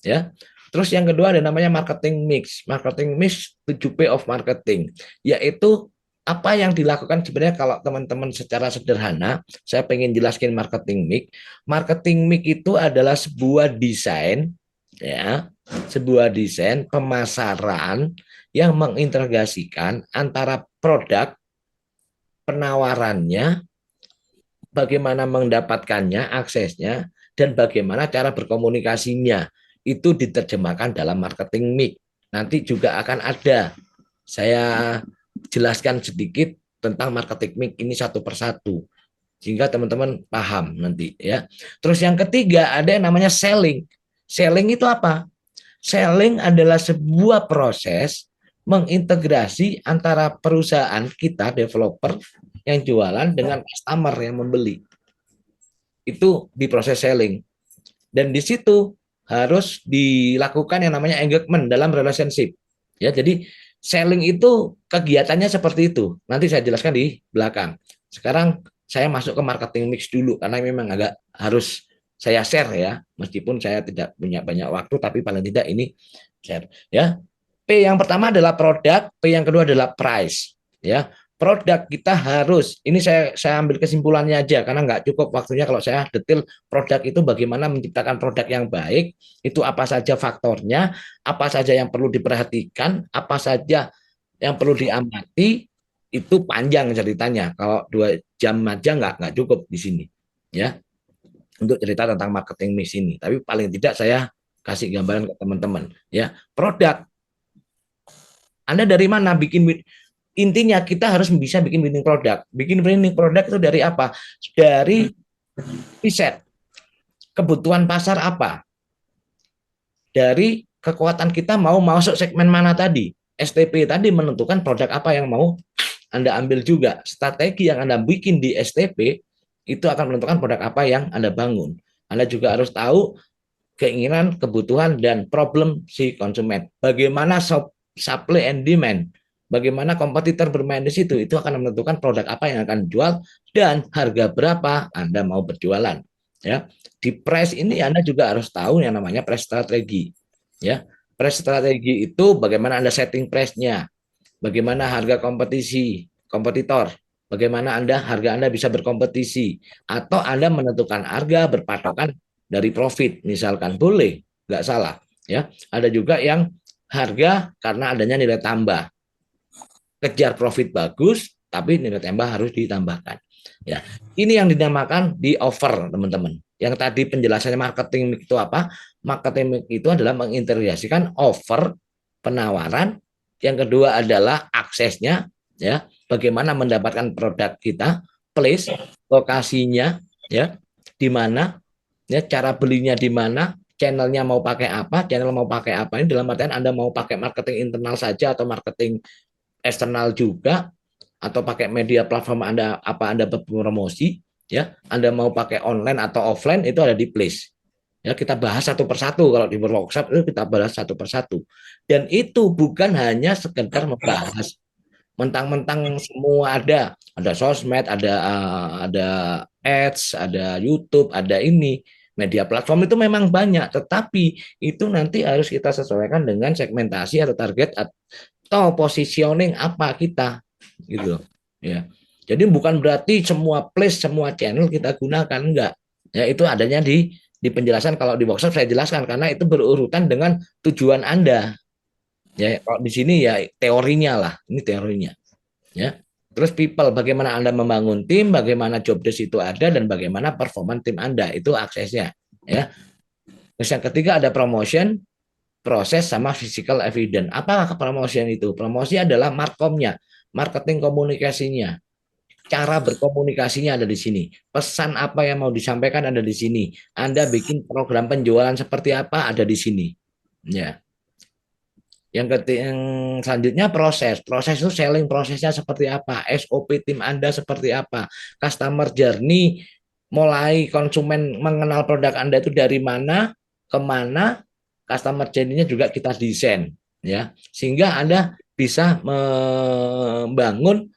Ya. Terus yang kedua ada namanya marketing mix. Marketing mix 7P of marketing, yaitu apa yang dilakukan sebenarnya kalau teman-teman secara sederhana, saya pengen jelaskan marketing mix. Marketing mix itu adalah sebuah desain, ya, sebuah desain pemasaran yang mengintegrasikan antara produk, penawarannya, bagaimana mendapatkannya, aksesnya, dan bagaimana cara berkomunikasinya. Itu diterjemahkan dalam marketing mix. Nanti juga akan ada, saya jelaskan sedikit tentang marketing mix ini satu persatu sehingga teman-teman paham nanti ya. Terus yang ketiga ada yang namanya selling. Selling itu apa? Selling adalah sebuah proses mengintegrasi antara perusahaan kita, developer yang jualan dengan customer yang membeli. Itu di proses selling. Dan di situ harus dilakukan yang namanya engagement dalam relationship. Ya, jadi selling itu kegiatannya seperti itu. Nanti saya jelaskan di belakang. Sekarang saya masuk ke marketing mix dulu karena memang agak harus saya share ya, meskipun saya tidak punya banyak waktu, tapi paling tidak ini share ya. P yang pertama adalah produk, P yang kedua adalah price ya. Produk kita harus, ini saya ambil kesimpulannya aja karena nggak cukup waktunya kalau saya detail produk itu bagaimana menciptakan produk yang baik, itu apa saja faktornya, apa saja yang perlu diperhatikan, apa saja yang perlu diamati, itu panjang ceritanya. Kalau 2 jam aja nggak cukup di sini ya untuk cerita tentang marketing mix ini. Tapi paling tidak saya kasih gambaran ke teman-teman ya. Produk Anda dari mana bikin, intinya kita harus bisa bikin winning product. Bikin winning product itu dari apa? Dari riset. Kebutuhan pasar apa? Dari kekuatan kita mau masuk segmen mana tadi? STP tadi menentukan produk apa yang mau Anda ambil juga. Strategi yang Anda bikin di STP itu akan menentukan produk apa yang Anda bangun. Anda juga harus tahu keinginan, kebutuhan, dan problem si konsumen. Bagaimana supply and demand, bagaimana kompetitor bermain di situ, itu akan menentukan produk apa yang akan dijual dan harga berapa Anda mau berjualan. Ya, di price ini Anda juga harus tahu yang namanya price strategi. Ya, price strategi itu bagaimana Anda setting price-nya, bagaimana harga kompetitor, bagaimana harga Anda bisa berkompetisi, atau Anda menentukan harga berpatokan dari profit, misalkan boleh, nggak salah. Ya, ada juga yang harga karena adanya nilai tambah, kejar profit bagus, tapi nilai tambah harus ditambahkan. Ya, ini yang dinamakan di offer, teman-teman. Yang tadi penjelasannya marketing itu apa? Marketing itu adalah mengintegrasikan offer, penawaran. Yang kedua adalah aksesnya, ya, bagaimana mendapatkan produk kita, place, lokasinya, ya, di mana, ya, cara belinya di mana, channelnya mau pakai apa, channel mau pakai apa, ini dalam artian Anda mau pakai marketing internal saja atau marketing eksternal juga, atau pakai media platform Anda, apa Anda berpromosi, ya, Anda mau pakai online atau offline, itu ada di place. Ya, kita bahas satu persatu. Kalau di workshop itu kita bahas satu persatu. Dan itu bukan hanya sekedar membahas mentang-mentang semua ada sosmed, ada ads, ada YouTube, ada ini media platform itu memang banyak, tetapi itu nanti harus kita sesuaikan dengan segmentasi atau target atau positioning apa kita, gitu ya. Jadi bukan berarti semua place, semua channel kita gunakan, enggak. Ya, itu adanya di penjelasan. Kalau di workshop saya jelaskan karena itu berurutan dengan tujuan Anda. Ya, kalau di sini ya teorinya lah, ini teorinya. Ya. Terus people, bagaimana Anda membangun tim, bagaimana job desk itu ada, dan bagaimana performa tim Anda, itu aksesnya. Ya. Terus yang ketiga ada promotion, proses, sama physical evidence. Apa promotion itu? Promosi adalah markomnya, marketing komunikasinya. Cara berkomunikasinya ada di sini. Pesan apa yang mau disampaikan ada di sini. Anda bikin program penjualan seperti apa ada di sini. Ya. Yang selanjutnya proses. Proses itu selling prosesnya seperti apa? SOP tim Anda seperti apa? Customer journey mulai konsumen mengenal produk Anda itu dari mana, kemana, customer journey-nya juga kita desain. Ya, sehingga Anda bisa membangun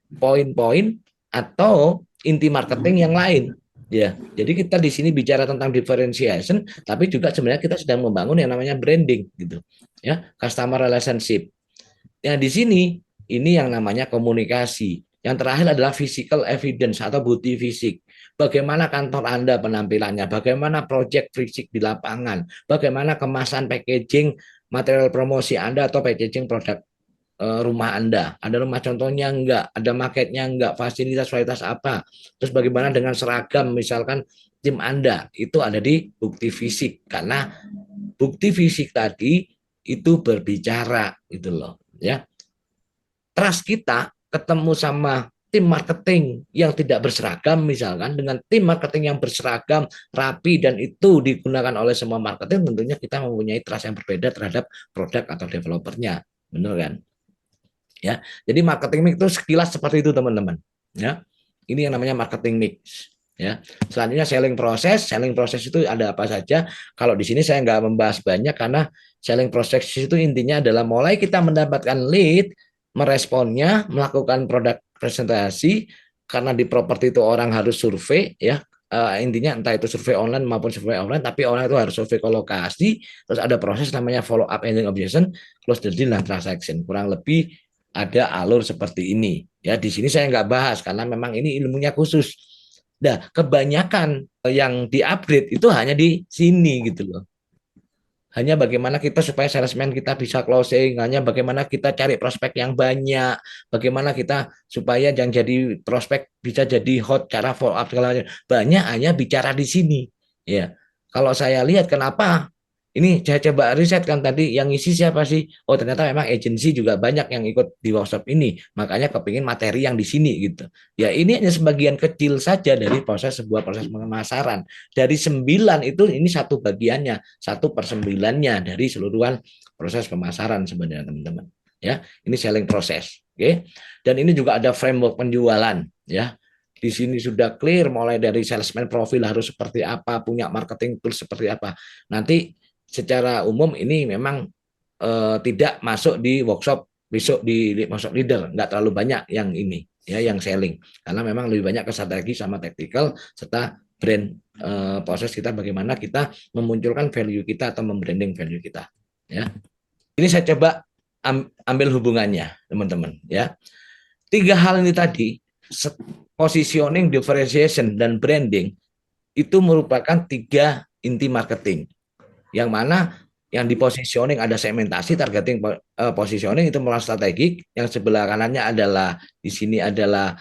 poin-poin atau inti marketing yang lain. Ya, jadi kita di sini bicara tentang differentiation, tapi juga sebenarnya kita sedang membangun yang namanya branding, gitu. Ya, customer relationship. Yang di sini ini yang namanya komunikasi. Yang terakhir adalah physical evidence atau bukti fisik. Bagaimana kantor Anda penampilannya, bagaimana project fisik di lapangan, bagaimana kemasan packaging material promosi Anda atau packaging produk rumah Anda. Ada rumah contohnya enggak, ada marketnya enggak, fasilitas apa. Terus bagaimana dengan seragam misalkan tim Anda, itu ada di bukti fisik. Karena bukti fisik tadi itu berbicara gitu loh, ya. Trust kita ketemu sama tim marketing yang tidak berseragam misalkan dengan tim marketing yang berseragam, rapi, dan itu digunakan oleh semua marketing, tentunya kita mempunyai trust yang berbeda terhadap produk atau developernya. Benar kan? Ya. Jadi marketing mix itu sekilas seperti itu teman-teman. Ya. Ini yang namanya marketing mix. Ya. Selanjutnya selling proses itu ada apa saja. Kalau di sini saya nggak membahas banyak karena selling proses itu intinya adalah mulai kita mendapatkan lead, meresponnya, melakukan produk presentasi, karena di properti itu orang harus survei ya. Intinya entah itu survei online maupun survei offline, tapi orang itu harus survei ke lokasi, terus ada proses namanya follow up, ending objection, close the deal, dan transaction. Kurang lebih ada alur seperti ini ya. Di sini saya nggak bahas karena memang ini ilmunya khusus. Nah, kebanyakan yang di-upgrade itu hanya di sini gitu loh. Hanya bagaimana kita supaya salesman kita bisa closing, hanya bagaimana kita cari prospek yang banyak, bagaimana kita supaya yang jadi prospek bisa jadi hot, cara follow up segala macam. Banyak hanya bicara di sini. Ya, kalau saya lihat kenapa ini saya coba riset kan tadi yang isi siapa sih? Oh ternyata memang agensi juga banyak yang ikut di workshop ini. Makanya kepingin materi yang di sini gitu. Ya ini hanya sebagian kecil saja dari sebuah proses pemasaran. Dari 9 itu ini satu bagiannya, 1/9-nya dari seluruhan proses pemasaran sebenarnya teman-teman. Ya, ini selling proses. Oke. Dan ini juga ada framework penjualan ya. Di sini sudah clear mulai dari salesman profil harus seperti apa, punya marketing tools seperti apa. Nanti secara umum ini memang tidak masuk di workshop besok di workshop leader, nggak terlalu banyak yang ini ya, yang selling, karena memang lebih banyak ke strategi sama tactical serta brand proses kita bagaimana kita memunculkan value kita atau membranding value kita ya. Ini saya coba ambil hubungannya teman-teman ya. 3 hal ini tadi, positioning, differentiation, dan branding itu merupakan 3 inti marketing. Yang mana yang di positioning ada segmentasi, targeting, positioning itu mulai strategik, yang sebelah kanannya adalah di sini adalah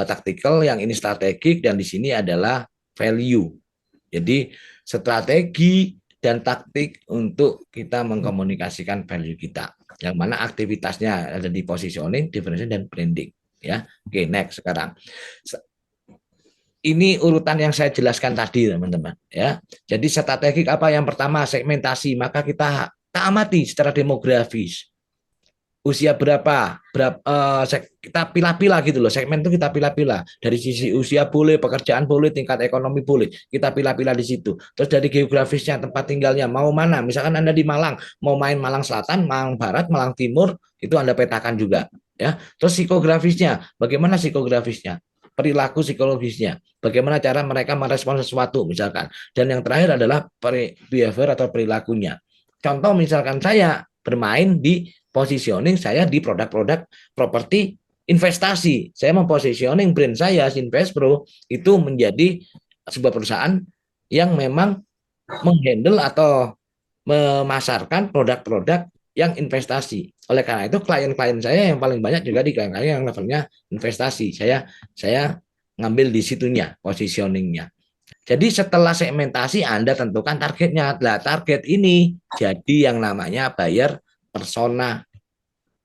tactical, yang ini strategik, dan di sini adalah value. Jadi strategi dan taktik untuk kita mengkomunikasikan value kita, yang mana aktivitasnya ada di positioning, differentiation, dan branding ya. Oke, next sekarang. Ini urutan yang saya jelaskan tadi teman-teman ya. Jadi strategik apa? Yang pertama segmentasi, maka kita amati secara demografis. Usia berapa kita pilah-pilah gitu loh. Segmen itu kita pilah-pilah. Dari sisi usia boleh, pekerjaan boleh, tingkat ekonomi boleh. Kita pilah-pilah di situ. Terus dari geografisnya, tempat tinggalnya, mau mana? Misalkan Anda di Malang, mau main Malang Selatan, Malang Barat, Malang Timur, itu Anda petakan juga ya. Terus psikografisnya, bagaimana psikografisnya? Perilaku psikologisnya, bagaimana cara mereka merespon sesuatu misalkan. Dan yang terakhir adalah behavior atau perilakunya. Contoh misalkan saya bermain di positioning, saya di produk-produk properti investasi. Saya mempositioning brand saya Sinvestro itu menjadi sebuah perusahaan yang memang menghandle atau memasarkan produk-produk yang investasi. Oleh karena itu klien-klien saya yang paling banyak juga di klien-klien yang levelnya investasi. Saya ngambil di situnya positioningnya. Jadi setelah segmentasi Anda tentukan targetnya. Nah, target ini jadi yang namanya buyer persona.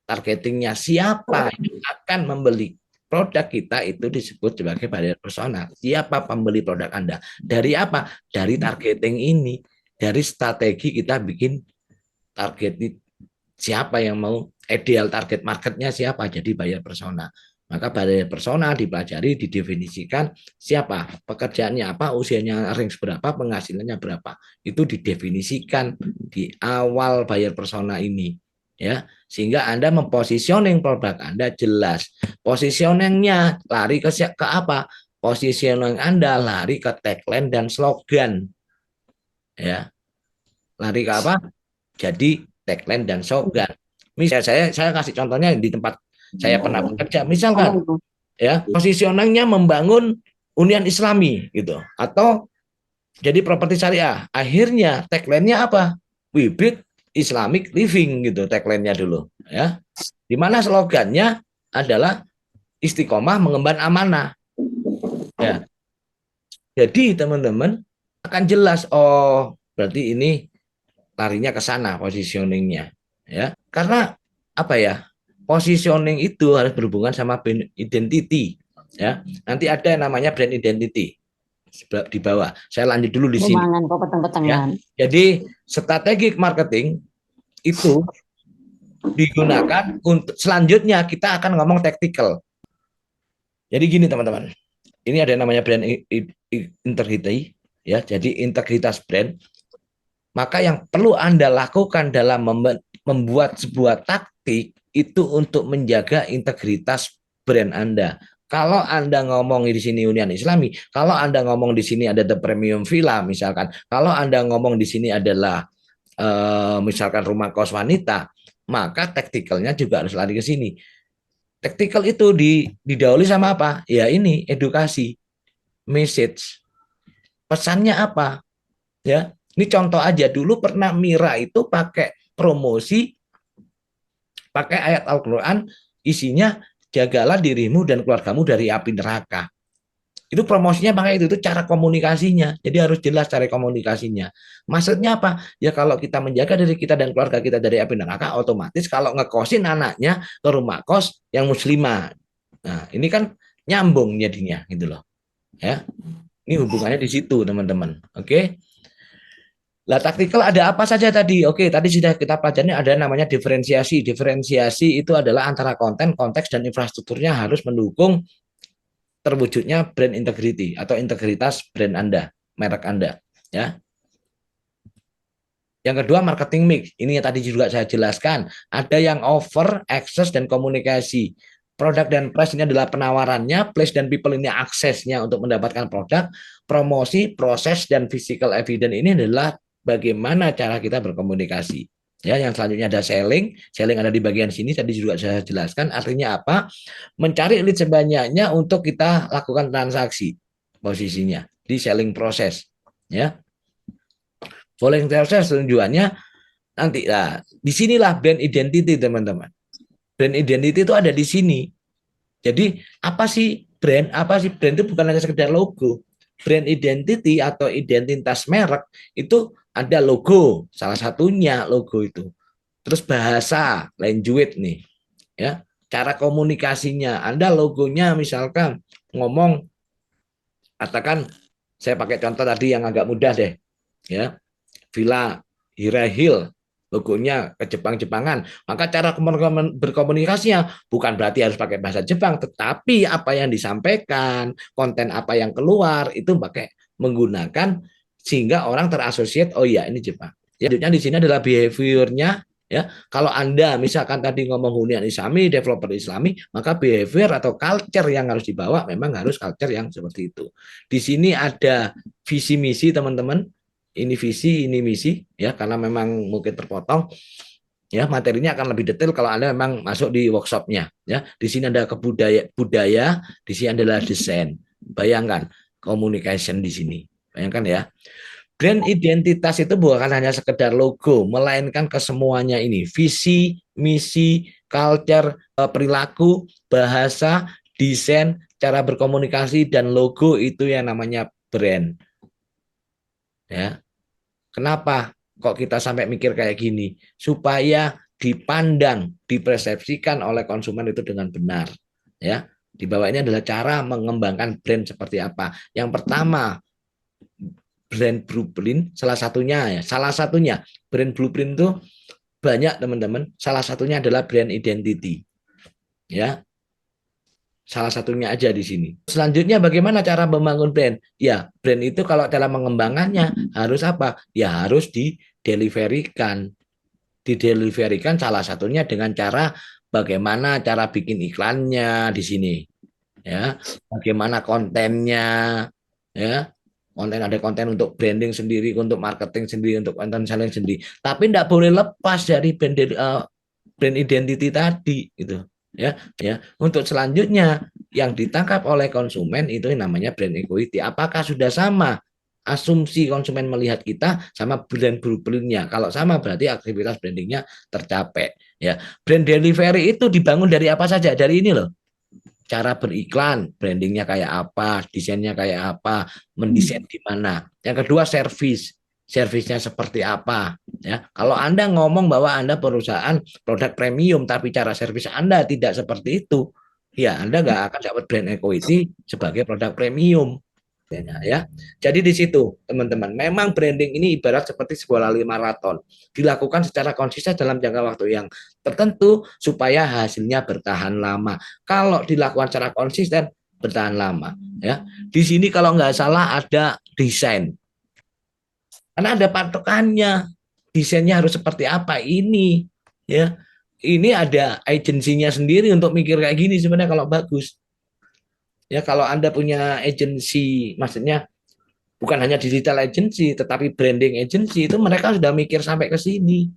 Targetingnya siapa yang akan membeli produk kita itu disebut sebagai buyer persona. Siapa pembeli produk Anda? Dari apa? Dari targeting ini. Dari strategi kita bikin target siapa yang mau, ideal target marketnya siapa, jadi buyer persona. Maka buyer persona dipelajari, didefinisikan siapa, pekerjaannya apa, usianya range berapa, penghasilannya berapa. Itu didefinisikan di awal buyer persona ini ya, sehingga Anda mempositioning produk Anda jelas. Positioningnya lari ke apa? Positioning Anda lari ke tagline dan slogan. Ya. Lari ke apa? Jadi tagline dan slogan. Misal saya kasih contohnya di tempat saya pernah bekerja, misalkan ya, positioningnya membangun Union Islami gitu, atau jadi properti syariah. Akhirnya tagline-nya apa? We build Islamic living gitu tagline-nya dulu ya. Di mana slogannya adalah istiqomah mengemban amanah. Ya. Jadi teman-teman akan jelas, oh berarti ini larinya ke sana positioningnya ya. Karena apa ya? positioning itu harus berhubungan sama brand identity. Ya, nanti ada yang namanya brand identity di bawah. Saya lanjut dulu di sini. Lumayan kok peteng-petengan. Ya. Jadi strategi marketing itu digunakan untuk selanjutnya kita akan ngomong tactical. Jadi gini teman-teman, ini ada yang namanya brand integrity, ya. Jadi integritas brand. Maka yang perlu Anda lakukan dalam membuat sebuah taktik itu untuk menjaga integritas brand Anda. Kalau Anda ngomong di sini Union Islami, kalau Anda ngomong di sini ada The Premium Villa misalkan, kalau Anda ngomong di sini adalah misalkan rumah kos wanita, maka taktikalnya juga harus lari ke sini. Taktikal itu didahului sama apa? Ya ini edukasi, message, pesannya apa? Ya, ini contoh aja, dulu pernah Mira itu pakai promosi, pakai ayat Al-Quran, isinya jagalah dirimu dan keluargamu dari api neraka. Itu promosinya pakai itu cara komunikasinya. Jadi harus jelas cara komunikasinya. Maksudnya apa? Ya kalau kita menjaga diri kita dan keluarga kita dari api neraka, otomatis kalau ngekosin anaknya ke rumah kos yang muslimah. Nah, ini kan nyambung jadinya gitu loh. Ya. Ini hubungannya di situ, teman-teman. Oke. Lah taktikal ada apa saja tadi? Oke, tadi sudah kita pelajari ada namanya diferensiasi. Diferensiasi itu adalah antara konten, konteks, dan infrastrukturnya harus mendukung terwujudnya brand integrity atau integritas brand Anda, merek Anda. Ya. Yang kedua marketing mix. Ini yang tadi juga saya jelaskan. Ada yang offer, access, dan komunikasi. Produk dan price ini adalah penawarannya, place dan people ini aksesnya untuk mendapatkan produk, promosi, proses, dan physical evidence ini adalah bagaimana cara kita berkomunikasi. Ya, yang selanjutnya ada selling. Selling ada di bagian sini, tadi juga saya jelaskan. Artinya apa? Mencari lead sebanyaknya untuk kita lakukan transaksi. Posisinya di selling proses. Ya. Selling proses tujuannya nanti. Nah, disinilah brand identity, teman-teman. Brand identity itu ada di sini. Jadi apa sih brand? Apa sih brand itu bukan hanya sekedar logo. Brand identity atau identitas merek itu ada logo, salah satunya logo itu. Terus bahasa, language nih, ya. Cara komunikasinya, Anda logonya misalkan ngomong, katakan, saya pakai contoh tadi yang agak mudah deh, ya. Villa Hira Hill, logonya ke Jepang-Jepangan. Maka cara berkomunikasinya bukan berarti harus pakai bahasa Jepang, tetapi apa yang disampaikan, konten apa yang keluar itu pakai menggunakan sehingga orang terasosiat, oh iya ini Jepang. Ya, di sini adalah behaviornya, ya. Kalau Anda misalkan tadi ngomong hunian Islami, developer Islami, maka behavior atau culture yang harus dibawa memang harus culture yang seperti itu. Di sini ada visi misi, teman-teman. Ini visi, ini misi, ya, karena memang mungkin terpotong. Ya, materinya akan lebih detail kalau Anda memang masuk di workshopnya. Ya, di sini ada budaya, di sini adalah desain. Bayangkan communication di sini. Bayangkan ya. Brand identitas itu bukan hanya sekedar logo, melainkan kesemuanya ini. Visi, misi, culture, perilaku, bahasa, desain, cara berkomunikasi, dan logo itu yang namanya brand. Ya. Kenapa kok kita sampai mikir kayak gini? Supaya dipandang, dipersepsikan oleh konsumen itu dengan benar. Ya. Di bawah ini adalah cara mengembangkan brand seperti apa. Yang pertama, brand blueprint, salah satunya brand blueprint itu banyak, teman-teman. Salah satunya adalah brand identity. Ya. Salah satunya aja di sini. Selanjutnya bagaimana cara membangun brand? Ya, brand itu kalau dalam mengembangkannya harus apa? Ya harus dideliverikan. Dideliverikan salah satunya dengan cara bagaimana cara bikin iklannya di sini. Ya, bagaimana kontennya, ya. Ada konten untuk branding sendiri, untuk marketing sendiri, untuk konten selling sendiri. Tapi tidak boleh lepas dari brand identity tadi, gitu. Ya. Untuk selanjutnya yang ditangkap oleh konsumen itu namanya brand equity. Apakah sudah sama asumsi konsumen melihat kita sama brand blueprint-nya? Kalau sama berarti aktivitas brandingnya tercapai. Ya, brand delivery itu dibangun dari apa saja? Dari ini loh. Cara beriklan, brandingnya kayak apa, desainnya kayak apa, mendesain di mana. Yang kedua service, servisnya seperti apa ya. Kalau Anda ngomong bahwa Anda perusahaan produk premium tapi cara servis Anda tidak seperti itu, ya Anda nggak akan dapat brand equity sebagai produk premium ya. Jadi di situ teman-teman, memang branding ini ibarat seperti sebuah lari maraton, dilakukan secara konsisten dalam jangka waktu yang tertentu supaya hasilnya bertahan lama. Kalau dilakukan secara konsisten bertahan lama ya. Di sini kalau nggak salah ada desain. Karena ada patokannya, desainnya harus seperti apa ini, ya. Ini ada agensinya sendiri untuk mikir kayak gini sebenarnya kalau bagus. Ya kalau Anda punya agensi, maksudnya bukan hanya digital agency, tetapi branding agency itu mereka sudah mikir sampai ke sini.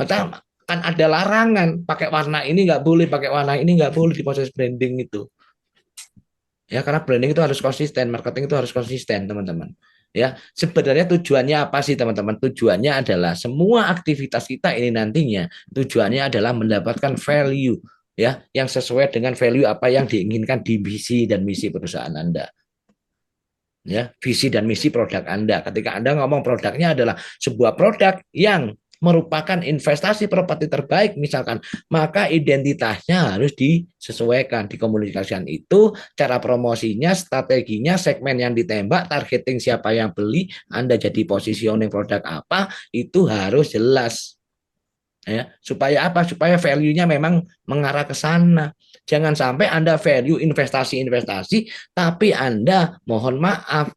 Maka kan ada larangan, pakai warna ini nggak boleh, pakai warna ini nggak boleh di proses branding itu. Ya karena branding itu harus konsisten, marketing itu harus konsisten teman-teman. Ya sebenarnya tujuannya apa sih teman-teman? Tujuannya adalah semua aktivitas kita ini nantinya tujuannya adalah mendapatkan value ya yang sesuai dengan value apa yang diinginkan di visi dan misi perusahaan Anda. Ya visi dan misi produk Anda. Ketika Anda ngomong produknya adalah sebuah produk yang merupakan investasi properti terbaik misalkan, maka identitasnya harus disesuaikan, dikomunikasikan itu, cara promosinya, strateginya, segmen yang ditembak, targeting siapa yang beli, Anda jadi positioning produk apa, itu harus jelas. Ya, supaya apa? Supaya value-nya memang mengarah ke sana. Jangan sampai Anda value investasi-investasi, tapi Anda mohon maaf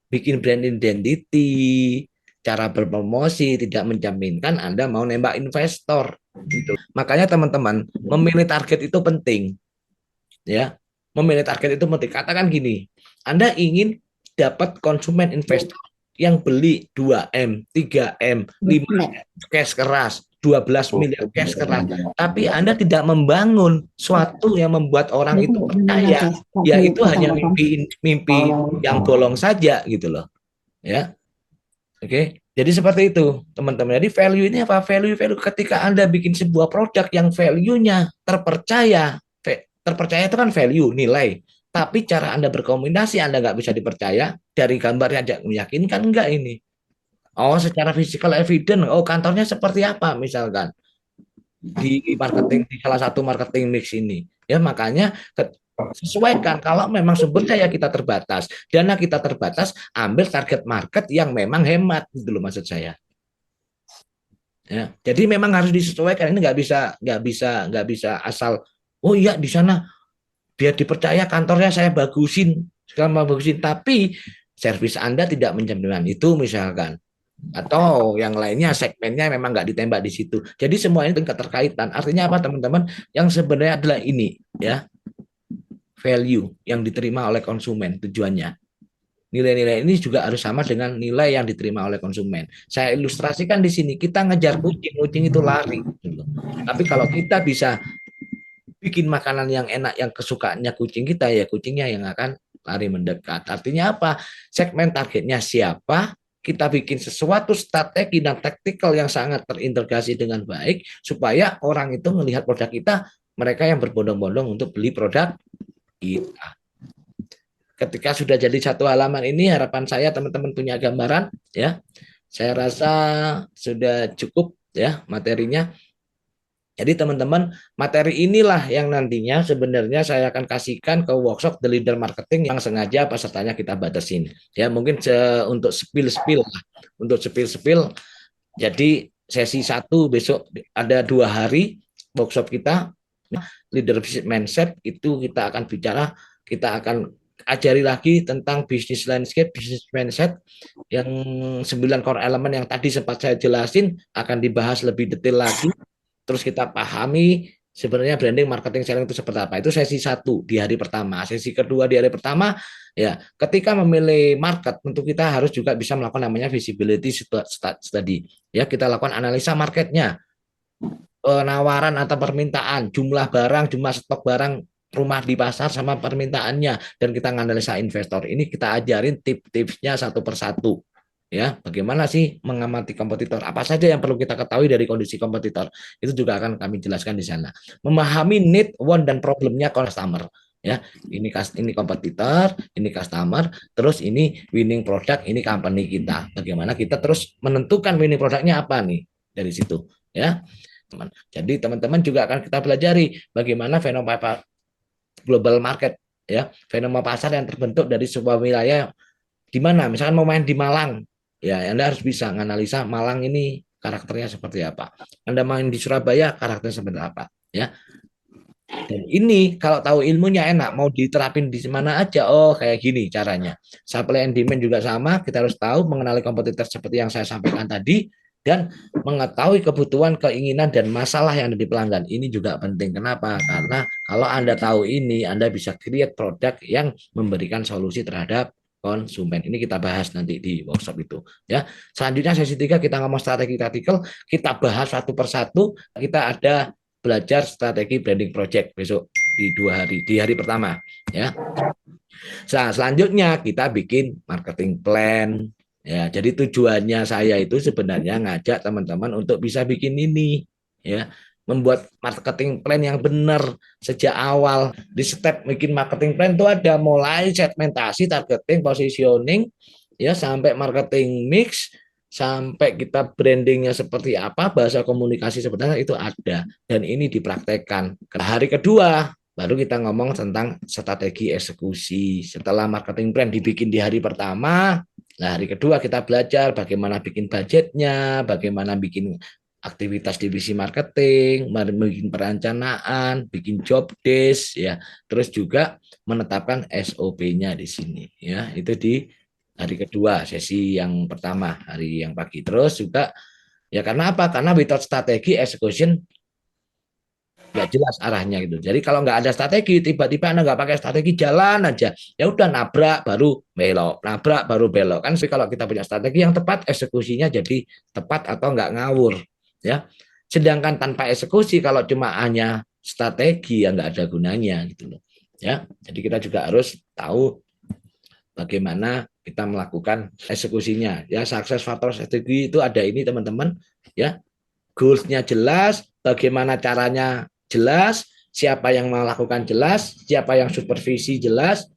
bikin brand identity, cara berpromosi tidak menjaminkan Anda mau nembak investor gitu. Makanya teman-teman, memilih target itu penting. Ya. Memilih target itu penting. Katakan gini, Anda ingin dapat konsumen investor yang beli 2M, 3M, 5M cash keras, 12 miliar cash keras. Tapi Anda tidak membangun suatu yang membuat orang itu percaya. Ya itu hanya mimpi yang bolong saja gitu loh. Ya. Oke, jadi seperti itu, teman-teman. Jadi value ini apa? Value ketika Anda bikin sebuah produk yang value-nya terpercaya, terpercaya itu kan value, nilai. Tapi cara Anda berkomunikasi Anda nggak bisa dipercaya, dari gambarnya aja meyakinkan enggak ini. Oh, secara physical evidence, oh kantornya seperti apa misalkan di marketing, di salah satu marketing mix ini. Ya makanya sesuaikan kalau memang sumber daya kita terbatas, dana kita terbatas, ambil target market yang memang hemat gitu loh maksud saya. Ya, jadi memang harus disesuaikan. Ini nggak bisa asal oh iya di sana biar dipercaya kantornya saya bagusin, sekarang bagusin, tapi servis Anda tidak menjamin itu misalkan. Atau yang lainnya segmennya memang nggak ditembak di situ. Jadi semua ini keterkaitan. Artinya apa teman-teman? Yang sebenarnya adalah ini ya, value yang diterima oleh konsumen tujuannya. Nilai-nilai ini juga harus sama dengan nilai yang diterima oleh konsumen. Saya ilustrasikan di sini, kita ngejar kucing, kucing itu lari. Gitu. Tapi kalau kita bisa bikin makanan yang enak, yang kesukaannya kucing kita, ya kucingnya yang akan lari mendekat. Artinya apa? Segmen targetnya siapa? Kita bikin sesuatu strategi dan taktikal yang sangat terintegrasi dengan baik, supaya orang itu melihat produk kita, mereka yang berbondong-bondong untuk beli produk kita. Ketika sudah jadi satu halaman ini, harapan saya teman-teman punya gambaran ya. Saya rasa sudah cukup ya materinya. Jadi teman-teman, materi inilah yang nantinya sebenarnya saya akan kasihkan ke workshop The Leader Marketing yang sengaja pesertanya kita batasin. Ya mungkin untuk spill-spill lah. Untuk spill-spill. Jadi sesi 1 besok ada 2 hari workshop kita. Leadership Mindset itu kita akan bicara, kita akan ajari lagi tentang bisnis landscape, bisnis mindset yang 9 core elemen yang tadi sempat saya jelasin akan dibahas lebih detail lagi. Terus kita pahami sebenarnya branding, marketing, selling itu seperti apa. Itu sesi 1 di hari pertama. Sesi kedua di hari pertama ya, ketika memilih market tentu kita harus juga bisa melakukan namanya visibility study. Ya, kita lakukan analisa marketnya, penawaran atau permintaan, jumlah barang, jumlah stok barang rumah di pasar sama permintaannya, dan kita menganalisa investor. Ini kita ajarin tips-tipsnya satu persatu. Ya, bagaimana sih mengamati kompetitor? Apa saja yang perlu kita ketahui dari kondisi kompetitor? Itu juga akan kami jelaskan di sana. Memahami need, want, dan problemnya customer. Ya, ini kompetitor, ini customer, terus ini winning product, ini company kita. Bagaimana kita terus menentukan winning produknya apa nih dari situ, ya. Jadi teman-teman juga akan kita pelajari bagaimana fenomena global market, ya, fenomena pasar yang terbentuk dari sebuah wilayah. Di mana misalkan mau main di Malang, ya Anda harus bisa menganalisa Malang ini karakternya seperti apa. Anda main di Surabaya, karakternya seperti apa, ya. Dan ini kalau tahu ilmunya enak, mau diterapin di mana aja, oh kayak gini caranya. Supply and demand juga sama, kita harus tahu mengenali kompetitor seperti yang saya sampaikan tadi, dan mengetahui kebutuhan, keinginan, dan masalah yang ada di pelanggan. Ini juga penting. Kenapa? Karena kalau Anda tahu ini, Anda bisa create produk yang memberikan solusi terhadap konsumen. Ini kita bahas nanti di workshop itu. Ya, selanjutnya sesi 3 kita ngomong strategi taktikal, kita bahas satu persatu. Kita ada belajar strategi branding project besok di 2 hari, di hari pertama, ya. Nah, selanjutnya kita bikin marketing plan, ya. Jadi tujuannya saya itu sebenarnya ngajak teman-teman untuk bisa bikin ini, ya, membuat marketing plan yang benar sejak awal. Di step bikin marketing plan itu ada mulai segmentasi, targeting, positioning, ya, sampai marketing mix, sampai kita brandingnya seperti apa, bahasa komunikasi sebenarnya itu ada, dan ini dipraktekkan. Hari kedua baru kita ngomong tentang strategi eksekusi. Setelah marketing plan dibikin di hari pertama, nah hari kedua kita belajar bagaimana bikin budgetnya, bagaimana bikin aktivitas divisi marketing, bikin perencanaan, bikin job desk, ya, terus juga menetapkan SOP-nya di sini, ya, itu di hari kedua, sesi yang pertama, hari yang pagi. Terus juga, ya karena apa? Karena without strategi, execution nggak jelas arahnya gitu. Jadi kalau nggak ada strategi, tiba-tiba Anda nggak pakai strategi, jalan aja. Ya udah nabrak baru belok, nabrak baru belok. Kan sih kalau kita punya strategi yang tepat, eksekusinya jadi tepat atau nggak ngawur. Ya. Sedangkan tanpa eksekusi, kalau cuma hanya strategi, ya nggak ada gunanya gitu loh. Ya. Jadi kita juga harus tahu bagaimana kita melakukan eksekusinya. Ya, sukses faktor strategi itu ada ini teman-teman, ya. Goals-nya jelas, bagaimana caranya jelas, siapa yang melakukan jelas, siapa yang supervisi jelas,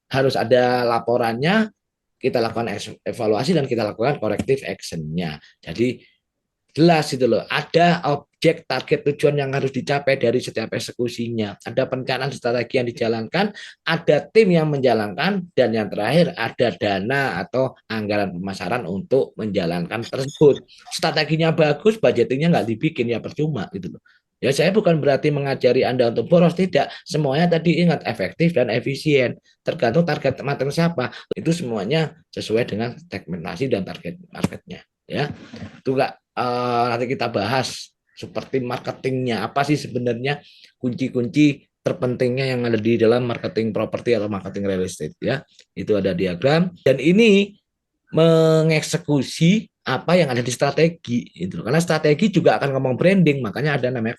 harus ada laporannya, kita lakukan evaluasi dan kita lakukan corrective action-nya. Jadi jelas itu loh, ada objek, target, tujuan yang harus dicapai dari setiap eksekusinya, ada perencanaan strategi yang dijalankan, ada tim yang menjalankan, dan yang terakhir ada dana atau anggaran pemasaran untuk menjalankan tersebut. Strateginya bagus, budgetingnya nggak dibikin, ya percuma gitu loh. Ya, saya bukan berarti mengajari Anda untuk boros, tidak. Semuanya tadi ingat efektif dan efisien. Tergantung target materi siapa. Itu semuanya sesuai dengan segmentasi dan target marketnya. Ya, itu enggak nanti kita bahas seperti marketingnya apa sih sebenarnya, kunci-kunci terpentingnya yang ada di dalam marketing properti atau marketing real estate, ya. Itu ada diagram, dan ini mengeksekusi apa yang ada di strategi itu. Karena strategi juga akan ngomong branding, makanya ada namanya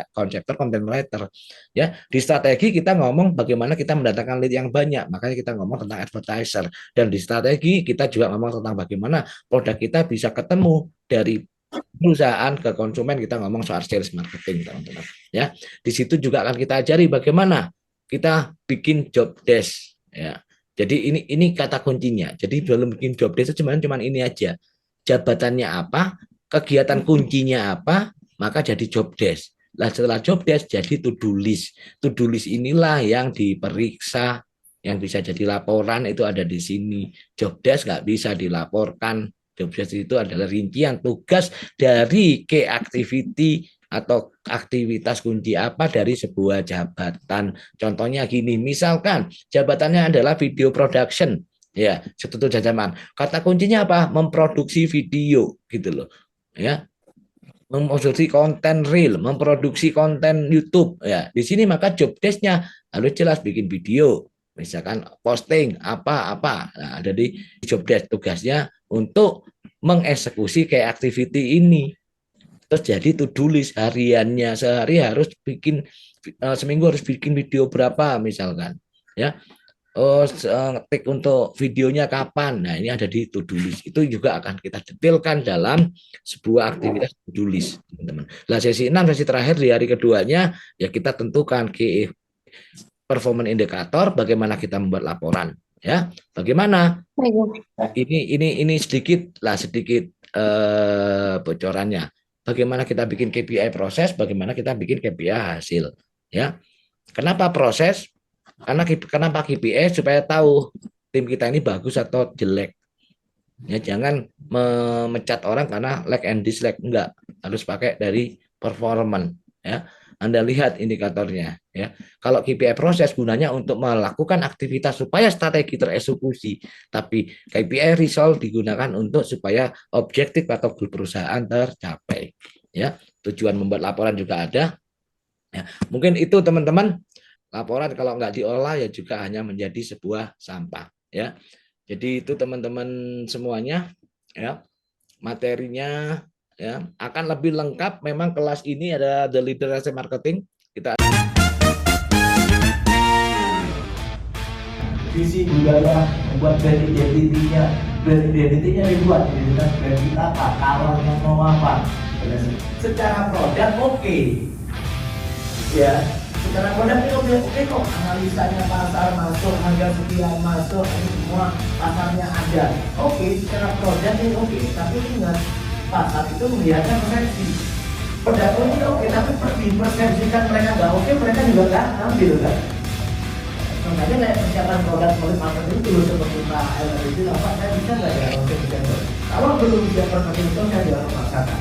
konseptor, content writer, ya. Di strategi kita ngomong bagaimana kita mendatangkan lead yang banyak, makanya kita ngomong tentang advertiser, dan di strategi kita juga ngomong tentang bagaimana produk kita bisa ketemu dari perusahaan ke konsumen, kita ngomong soal sales marketing, teman-teman, ya. Di situ juga akan kita ajari bagaimana kita bikin job desk, ya. Jadi ini kata kuncinya. Jadi belum bikin job desk itu cuman ini aja. Jabatannya apa, kegiatan kuncinya apa, maka jadi job desk. Nah, setelah job desk jadi to-do list. To-do list inilah yang diperiksa, yang bisa jadi laporan itu ada di sini. Job desk nggak bisa dilaporkan. Job desk itu adalah rincian tugas dari key activity atau aktivitas kunci apa dari sebuah jabatan. Contohnya gini, misalkan jabatannya adalah video production, ya, setutu jajaman. Kata kuncinya apa? Memproduksi video, gitu loh, ya. Memproduksi konten reel, memproduksi konten YouTube, ya. Di sini maka job desk-nya harus jelas, bikin video, misalkan posting apa-apa. Nah, ada di job desk, tugasnya untuk mengeksekusi kayak activity ini. Terus jadi to-do list hariannya, sehari harus bikin, seminggu harus bikin video berapa misalkan, ya. Ngetik untuk videonya kapan. Nah, ini ada di to-do list. Itu juga akan kita detailkan dalam sebuah aktivitas to-do list, teman-teman. Nah, sesi 6, sesi terakhir di hari keduanya, ya kita tentukan performance indikator, bagaimana kita membuat laporan, ya. Bagaimana? Ini sedikit bocorannya. Bagaimana kita bikin KPI proses, bagaimana kita bikin KPI hasil, ya. Kenapa proses? Kenapa KPI? Supaya tahu tim kita ini bagus atau jelek. Ya, jangan memecat orang karena like and dislike, enggak, harus pakai dari performance, ya. Anda lihat indikatornya, ya. Kalau KPI proses gunanya untuk melakukan aktivitas supaya strategi tereksekusi, tapi KPI result digunakan untuk supaya objektif atau goal perusahaan tercapai, ya. Tujuan membuat laporan juga ada, ya. Mungkin itu teman-teman, laporan kalau nggak diolah ya juga hanya menjadi sebuah sampah, ya. Jadi itu teman-teman semuanya, ya, materinya, ya, akan lebih lengkap. Memang kelas ini ada The Literacy Marketing. Kita visi budaya, membuat brand identity-nya dibuat, identitas brand kita apa, colornya mau apa. Secara produk oke. Ya, secara produk ini oke kok, analisanya pasar masuk, harga sekian masuk, ini semua pasarnya ada. Oke, secara produk ini oke, tapi ingat, pasar itu melihatnya persepsi. Produk ini oke, tapi dipersepsikan mereka nggak oke, mereka juga nggak ambil kan. Makanya kayak persiapan produk marketing itu seperti Pak Elman itu, apa saya bisa nggak ya oke Desember? Kalau belum bisa marketing itu saya jangan memaksakan.